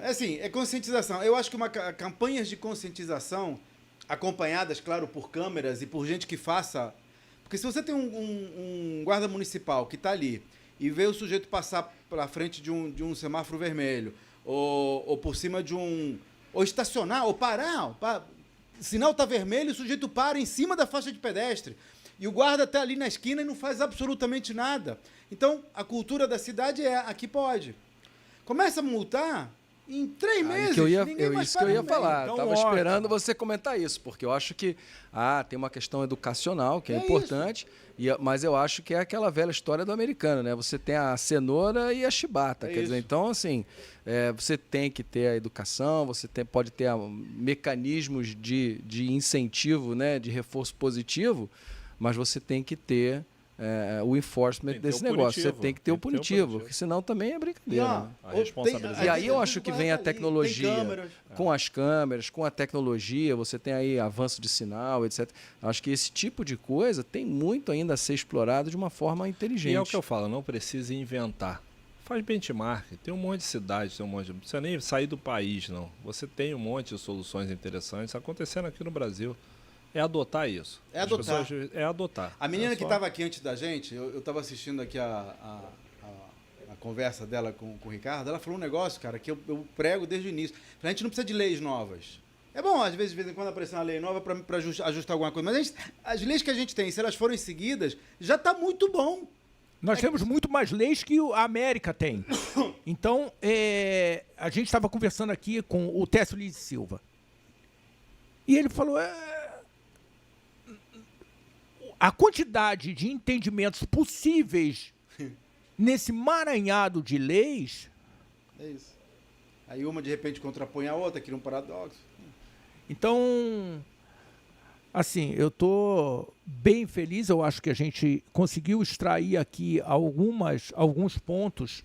Assim, é conscientização. Eu acho que campanhas de conscientização, acompanhadas, claro, por câmeras e por gente que faça... Porque se você tem um guarda municipal que está ali e vê o sujeito passar pela frente de um semáforo vermelho ou por cima de ou estacionar, ou parar. O sinal está vermelho, o sujeito para em cima da faixa de pedestre. E o guarda está ali na esquina e não faz absolutamente nada. Então, a cultura da cidade aqui pode. Começa a multar Em 3 meses, isso que eu ia falar. Então, Estava ótimo. esperando você comentar isso, porque eu acho que tem uma questão educacional que é importante, mas eu acho que é aquela velha história do americano, né? Você tem a cenoura e a chibata. Quer dizer, então, assim, você tem que ter a educação, pode ter mecanismos de incentivo, né? De reforço positivo, mas você tem que ter o enforcement desse negócio. Você tem que ter o punitivo, porque senão também é brincadeira. Né? A responsabilidade. E aí eu acho que vem a tecnologia, com as câmeras, com a tecnologia, você tem aí avanço de sinal, etc. Acho que esse tipo de coisa tem muito ainda a ser explorado de uma forma inteligente. E é o que eu falo, não precisa inventar. Faz benchmark, tem um monte de cidades, não precisa nem sair do país, não. Você tem um monte de soluções interessantes acontecendo aqui no Brasil. É adotar isso. É adotar. É adotar. A menina que estava aqui antes da gente, eu estava assistindo aqui a conversa dela com o Ricardo, ela falou um negócio, cara, que eu prego desde o início. A gente não precisa de leis novas. É bom, às vezes, de vez em quando, aparecer uma lei nova para ajustar alguma coisa. Mas as leis que a gente tem, se elas forem seguidas, já está muito bom. Nós temos muito mais leis que a América tem. Então, a gente estava conversando aqui com o Técio Liz Silva. E ele falou... a quantidade de entendimentos possíveis nesse emaranhado de leis... É isso. Aí uma, de repente, contrapõe a outra, cria um paradoxo. Então, assim, eu estou bem feliz. Eu acho que a gente conseguiu extrair aqui alguns pontos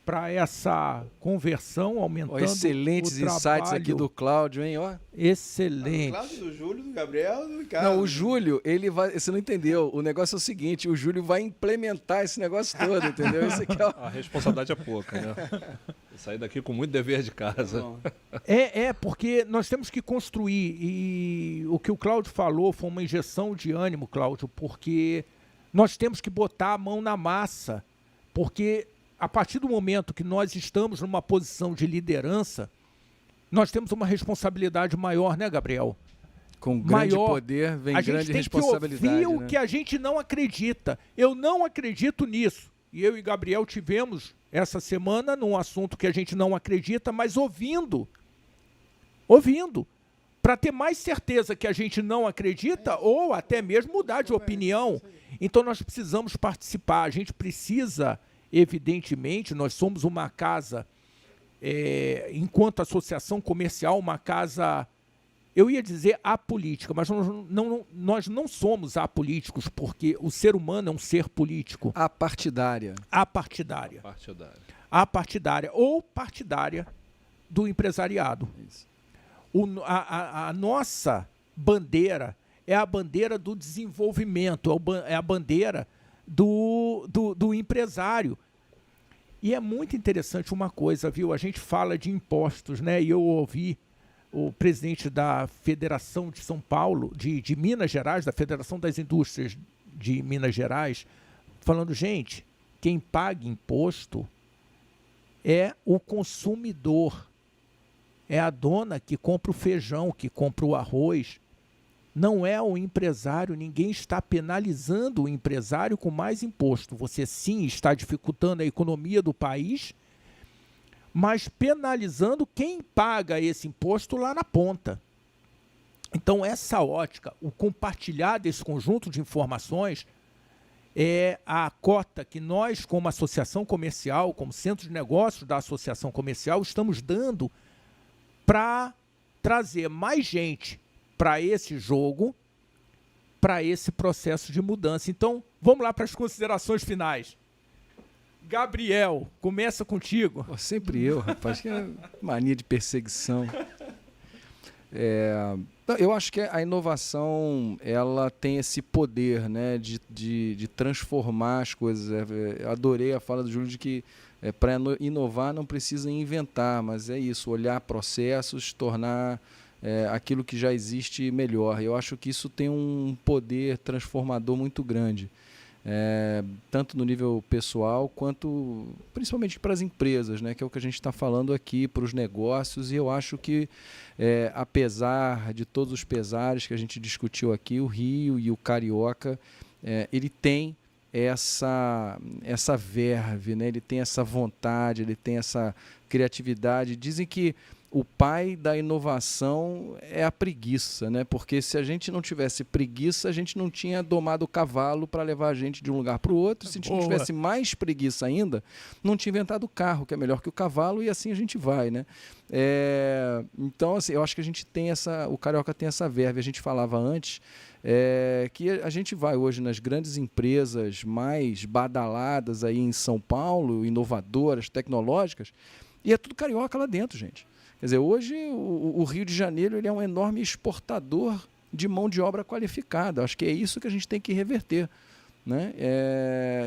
para essa conversão, aumentando excelentes o trabalho. Insights aqui do Cláudio, hein? Excelente. Do Cláudio, do Júlio, do Gabriel, do Ricardo. Não, o Júlio, ele vai... Você não entendeu. O negócio é o seguinte, o Júlio vai implementar esse negócio todo, entendeu? Isso aqui A responsabilidade é pouca, né? Eu saí daqui com muito dever de casa. Porque nós temos que construir, e o que o Cláudio falou foi uma injeção de ânimo, Cláudio, porque nós temos que botar a mão na massa, porque a partir do momento que nós estamos numa posição de liderança, nós temos uma responsabilidade maior, né, Gabriel? Com grande poder vem grande responsabilidade. A gente tem que ouvir né? o que a gente não acredita. Eu não acredito nisso. E eu e Gabriel tivemos essa semana num assunto que a gente não acredita, mas ouvindo, para ter mais certeza que a gente não acredita ou até mesmo mudar de opinião. Então nós precisamos participar, a gente precisa... Evidentemente, nós somos uma casa, enquanto associação comercial, uma casa, eu ia dizer apolítica, mas nós não somos apolíticos, porque o ser humano é um ser político. Apartidária. Apartidária ou partidária do empresariado. Isso. A nossa bandeira é a bandeira do desenvolvimento, é a bandeira do empresário. E é muito interessante uma coisa, viu? A gente fala de impostos, né? E eu ouvi o presidente da Federação de São Paulo, de Minas Gerais, da Federação das Indústrias de Minas Gerais, falando, gente, quem paga imposto é o consumidor. É a dona que compra o feijão, que compra o arroz. Não é o empresário, ninguém está penalizando o empresário com mais imposto. Você sim está dificultando a economia do país, mas penalizando quem paga esse imposto lá na ponta. Então, essa ótica, o compartilhar desse conjunto de informações é a cota que nós, como associação comercial, como centro de negócios da associação comercial, estamos dando para trazer mais gente para esse jogo, para esse processo de mudança. Então, vamos lá para as considerações finais. Gabriel, começa contigo. Sempre eu, rapaz, que é mania de perseguição. Eu acho que a inovação, ela tem esse poder, né, de transformar as coisas. Eu adorei a fala do Júlio de que para inovar não precisa inventar, mas é isso, olhar processos, tornar aquilo que já existe melhor. Eu acho que isso tem um poder transformador muito grande, tanto no nível pessoal quanto principalmente para as empresas, né, que é o que a gente está falando aqui, para os negócios. E eu acho que, apesar de todos os pesares que a gente discutiu aqui, o Rio e o Carioca, ele tem essa verve, né? Ele tem essa vontade, ele tem essa criatividade. Dizem que o pai da inovação é a preguiça, né? Porque se a gente não tivesse preguiça, a gente não tinha domado o cavalo para levar a gente de um lugar para o outro. Se a gente não tivesse mais preguiça ainda, não tinha inventado o carro, que é melhor que o cavalo, e assim a gente vai, né? Então, assim, eu acho que a gente tem o Carioca tem essa verve. A gente falava antes que a gente vai hoje nas grandes empresas mais badaladas aí em São Paulo, inovadoras, tecnológicas, e é tudo carioca lá dentro, gente. Quer dizer, hoje o Rio de Janeiro ele é um enorme exportador de mão de obra qualificada. Acho que é isso que a gente tem que reverter, né?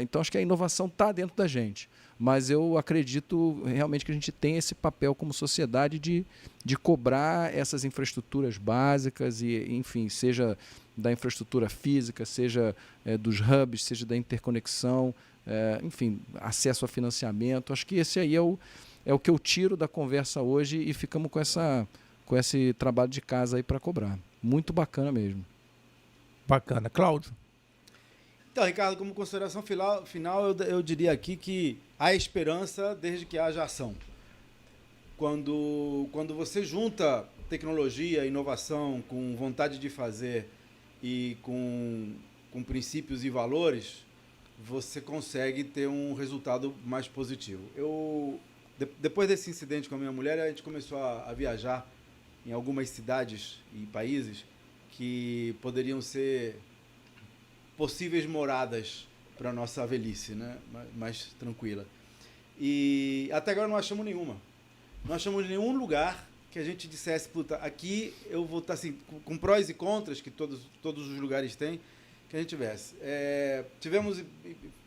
Então, acho que a inovação está dentro da gente. Mas eu acredito realmente que a gente tem esse papel como sociedade de cobrar essas infraestruturas básicas, e, enfim, seja da infraestrutura física, seja dos hubs, seja da interconexão, enfim, acesso a financiamento. Acho que esse aí é o que eu tiro da conversa hoje, e ficamos com esse trabalho de casa aí para cobrar. Muito bacana mesmo. Bacana. Cláudio? Então, Ricardo, como consideração final eu diria aqui que há esperança desde que haja ação. Quando você junta tecnologia, inovação com vontade de fazer e com princípios e valores, você consegue ter um resultado mais positivo. Depois desse incidente com a minha mulher, a gente começou a viajar em algumas cidades e países que poderiam ser possíveis moradas para a nossa velhice, né? Mais tranquila. E até agora não achamos nenhuma. Não achamos nenhum lugar que a gente dissesse, puta, aqui eu vou estar assim, com prós e contras, que todos os lugares têm, que a gente tivesse.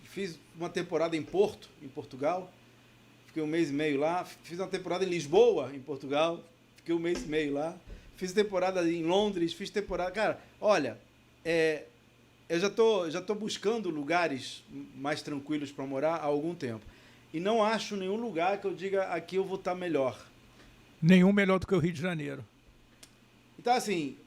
Fiz uma temporada em Porto, em Portugal, fiquei 1 mês e meio lá. Fiz uma temporada em Lisboa, em Portugal, fiquei 1 mês e meio lá. Fiz temporada em Londres, fiz temporada... Cara, olha, eu já tô buscando lugares mais tranquilos para morar há algum tempo. E não acho nenhum lugar que eu diga, aqui eu vou estar melhor. Nenhum melhor do que o Rio de Janeiro. Então, assim,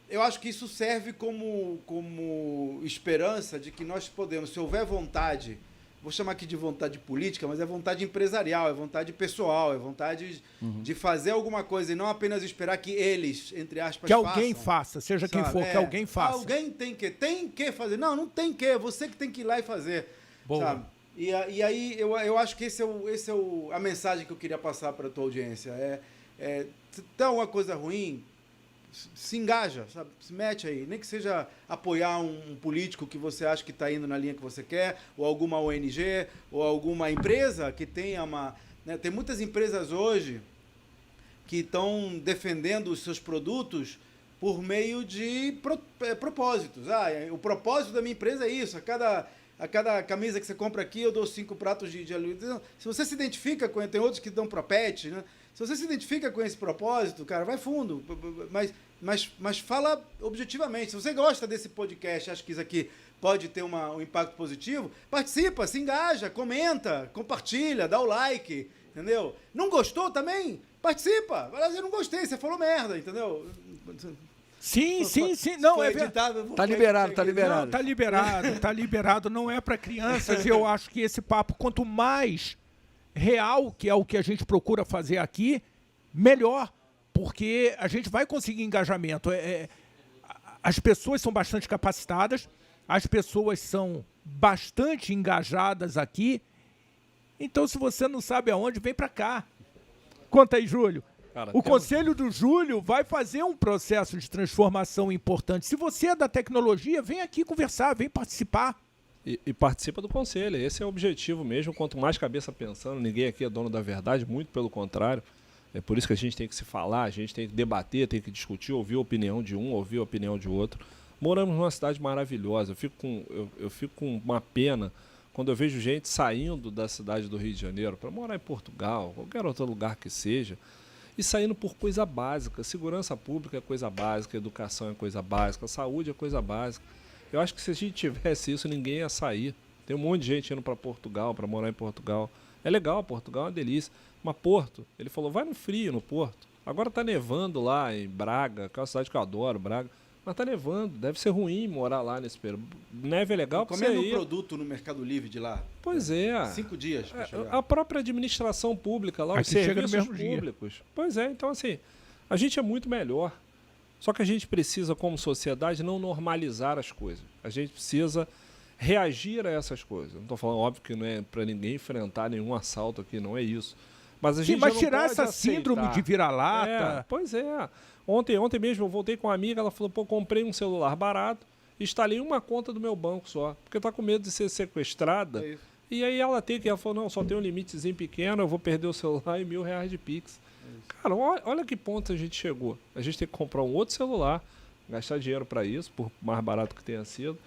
eu acho que isso serve como esperança de que nós podemos, se houver vontade, vou chamar aqui de vontade política, mas é vontade empresarial, é vontade pessoal, é vontade de fazer alguma coisa e não apenas esperar que eles, entre aspas, que alguém faça, seja quem for, que alguém faça. Alguém tem que fazer. Não tem que, é você que tem que ir lá e fazer. Boa. Sabe? E aí eu acho que esse é a mensagem que eu queria passar para a tua audiência. Se tem alguma coisa ruim, se engaja, sabe? Se mete aí. Nem que seja apoiar um político que você acha que está indo na linha que você quer, ou alguma ONG, ou alguma empresa que tenha uma... Né? Tem muitas empresas hoje que estão defendendo os seus produtos por meio de propósitos. O propósito da minha empresa é isso. A cada camisa que você compra aqui, eu dou 5 pratos de alumínio. Se você se identifica com... Tem outros que dão propete, né? Se você se identifica com esse propósito, cara, vai fundo. Mas fala objetivamente. Se você gosta desse podcast, acha que isso aqui pode ter um impacto positivo, participa, se engaja, comenta, compartilha, dá o like, entendeu? Não gostou também? Participa. Vai lá dizer, não gostei, você falou merda, entendeu? Sim. Não, Tá liberado. Não, tá liberado. Não é para crianças. Eu acho que esse papo, quanto mais real, que é o que a gente procura fazer aqui, melhor, porque a gente vai conseguir engajamento. As pessoas são bastante capacitadas, as pessoas são bastante engajadas aqui. Então, se você não sabe aonde, vem para cá. Conta aí, Júlio. Cara, o Conselho do Júlio vai fazer um processo de transformação importante. Se você é da tecnologia, vem aqui conversar, vem participar. E participa do conselho, esse é o objetivo mesmo. Quanto mais cabeça pensando, ninguém aqui é dono da verdade, muito pelo contrário. É por isso que a gente tem que se falar, a gente tem que debater, tem que discutir, ouvir a opinião de um, ouvir a opinião de outro. Moramos numa cidade maravilhosa, eu fico com uma pena quando eu vejo gente saindo da cidade do Rio de Janeiro para morar em Portugal, qualquer outro lugar que seja, e saindo por coisa básica. Segurança pública é coisa básica, educação é coisa básica, saúde é coisa básica. Eu acho que se a gente tivesse isso, ninguém ia sair. Tem um monte de gente indo para Portugal, para morar em Portugal. É legal, Portugal é uma delícia. Mas Porto, ele falou, vai no frio no Porto. Agora tá nevando lá em Braga, que é uma cidade que eu adoro, Braga. Mas tá nevando, deve ser ruim morar lá nesse período. Neve é legal pra você Comendo um ir. produto no Mercado Livre de lá. Pois é. 5 dias pra chegar. A própria administração pública lá, os Aqui chega no serviços mesmo dia. públicos. Pois é, então assim, a gente é muito melhor. Só que a gente precisa, como sociedade, não normalizar as coisas. A gente precisa reagir a essas coisas. Não estou falando, óbvio, que não é para ninguém enfrentar nenhum assalto aqui, não é isso. Mas a Sim, gente mas já não tirar pode essa aceitar. síndrome de vira-lata. Pois é. Ontem mesmo eu voltei com uma amiga, ela falou, pô, comprei um celular barato, instalei uma conta do meu banco só, porque tá com medo de ser sequestrada. É isso. E aí ela falou, não, só tem um limitezinho pequeno, eu vou perder o celular e R$1.000 de Pix. Cara, olha que ponto a gente chegou. A gente tem que comprar um outro celular, gastar dinheiro para isso, por mais barato que tenha sido,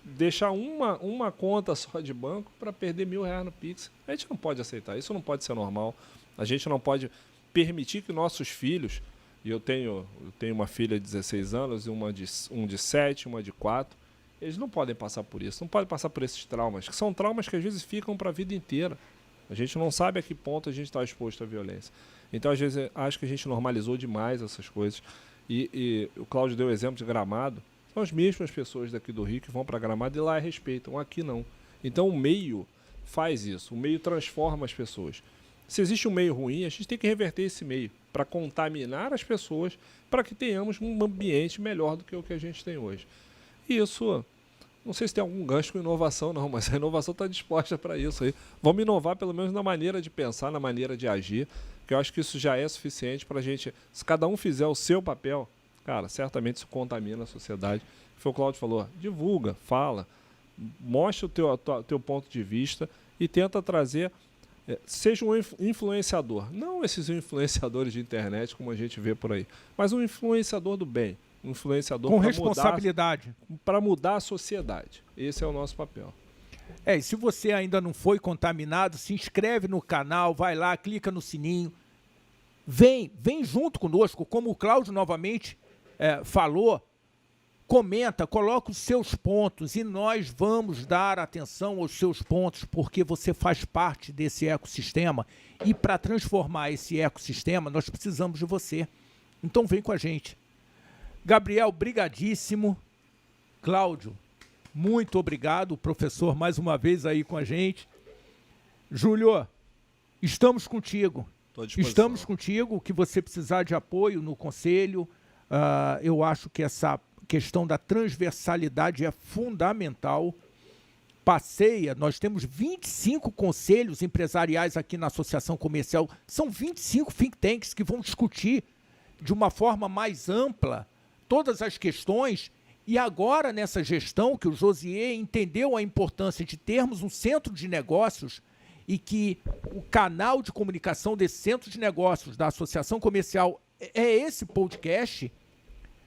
deixar uma conta só de banco para perder R$1.000 no Pix. A gente não pode aceitar, isso não pode ser normal. A gente não pode permitir que nossos filhos, e eu tenho uma filha de 16 anos, e um de 7, uma de 4, eles não podem passar por isso, não podem passar por esses traumas, que são traumas que às vezes ficam para a vida inteira. A gente não sabe a que ponto a gente está exposto à violência. Então, às vezes, acho que a gente normalizou demais essas coisas. E o Cláudio deu o exemplo de Gramado. São as mesmas pessoas daqui do Rio que vão para Gramado e lá respeitam, aqui não. Então, o meio faz isso, o meio transforma as pessoas. Se existe um meio ruim, a gente tem que reverter esse meio para contaminar as pessoas, para que tenhamos um ambiente melhor do que o que a gente tem hoje. E isso, não sei se tem algum gancho com inovação não, mas a inovação está disposta para isso aí. Vamos inovar pelo menos na maneira de pensar, na maneira de agir, que eu acho que isso já é suficiente para a gente, se cada um fizer o seu papel, cara, certamente isso contamina a sociedade. Foi o Cláudio falou, divulga, fala, mostra o teu ponto de vista e tenta trazer, seja um influenciador, não esses influenciadores de internet como a gente vê por aí, mas um influenciador do bem, um influenciador Com responsabilidade. Para mudar a sociedade. Esse é o nosso papel. E se você ainda não foi contaminado, se inscreve no canal, vai lá, clica no sininho. Vem junto conosco, como o Cláudio novamente falou, comenta, coloca os seus pontos e nós vamos dar atenção aos seus pontos, porque você faz parte desse ecossistema e para transformar esse ecossistema nós precisamos de você. Então vem com a gente. Gabriel, brigadíssimo. Cláudio, muito obrigado. O professor mais uma vez aí com a gente. Júlio, estamos contigo. Estamos contigo. O que você precisar de apoio no conselho, eu acho que essa questão da transversalidade é fundamental. Passeia, nós temos 25 conselhos empresariais aqui na Associação Comercial. São 25 think tanks que vão discutir de uma forma mais ampla todas as questões. E agora, nessa gestão, que o Josier entendeu a importância de termos um centro de negócios e que o canal de comunicação desse centro de negócios da Associação Comercial é esse podcast,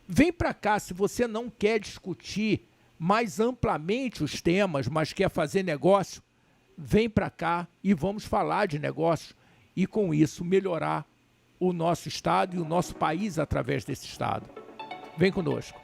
vem para cá. Se você não quer discutir mais amplamente os temas, mas quer fazer negócio, vem para cá e vamos falar de negócio e, com isso, melhorar o nosso estado e o nosso país através desse estado. Vem conosco.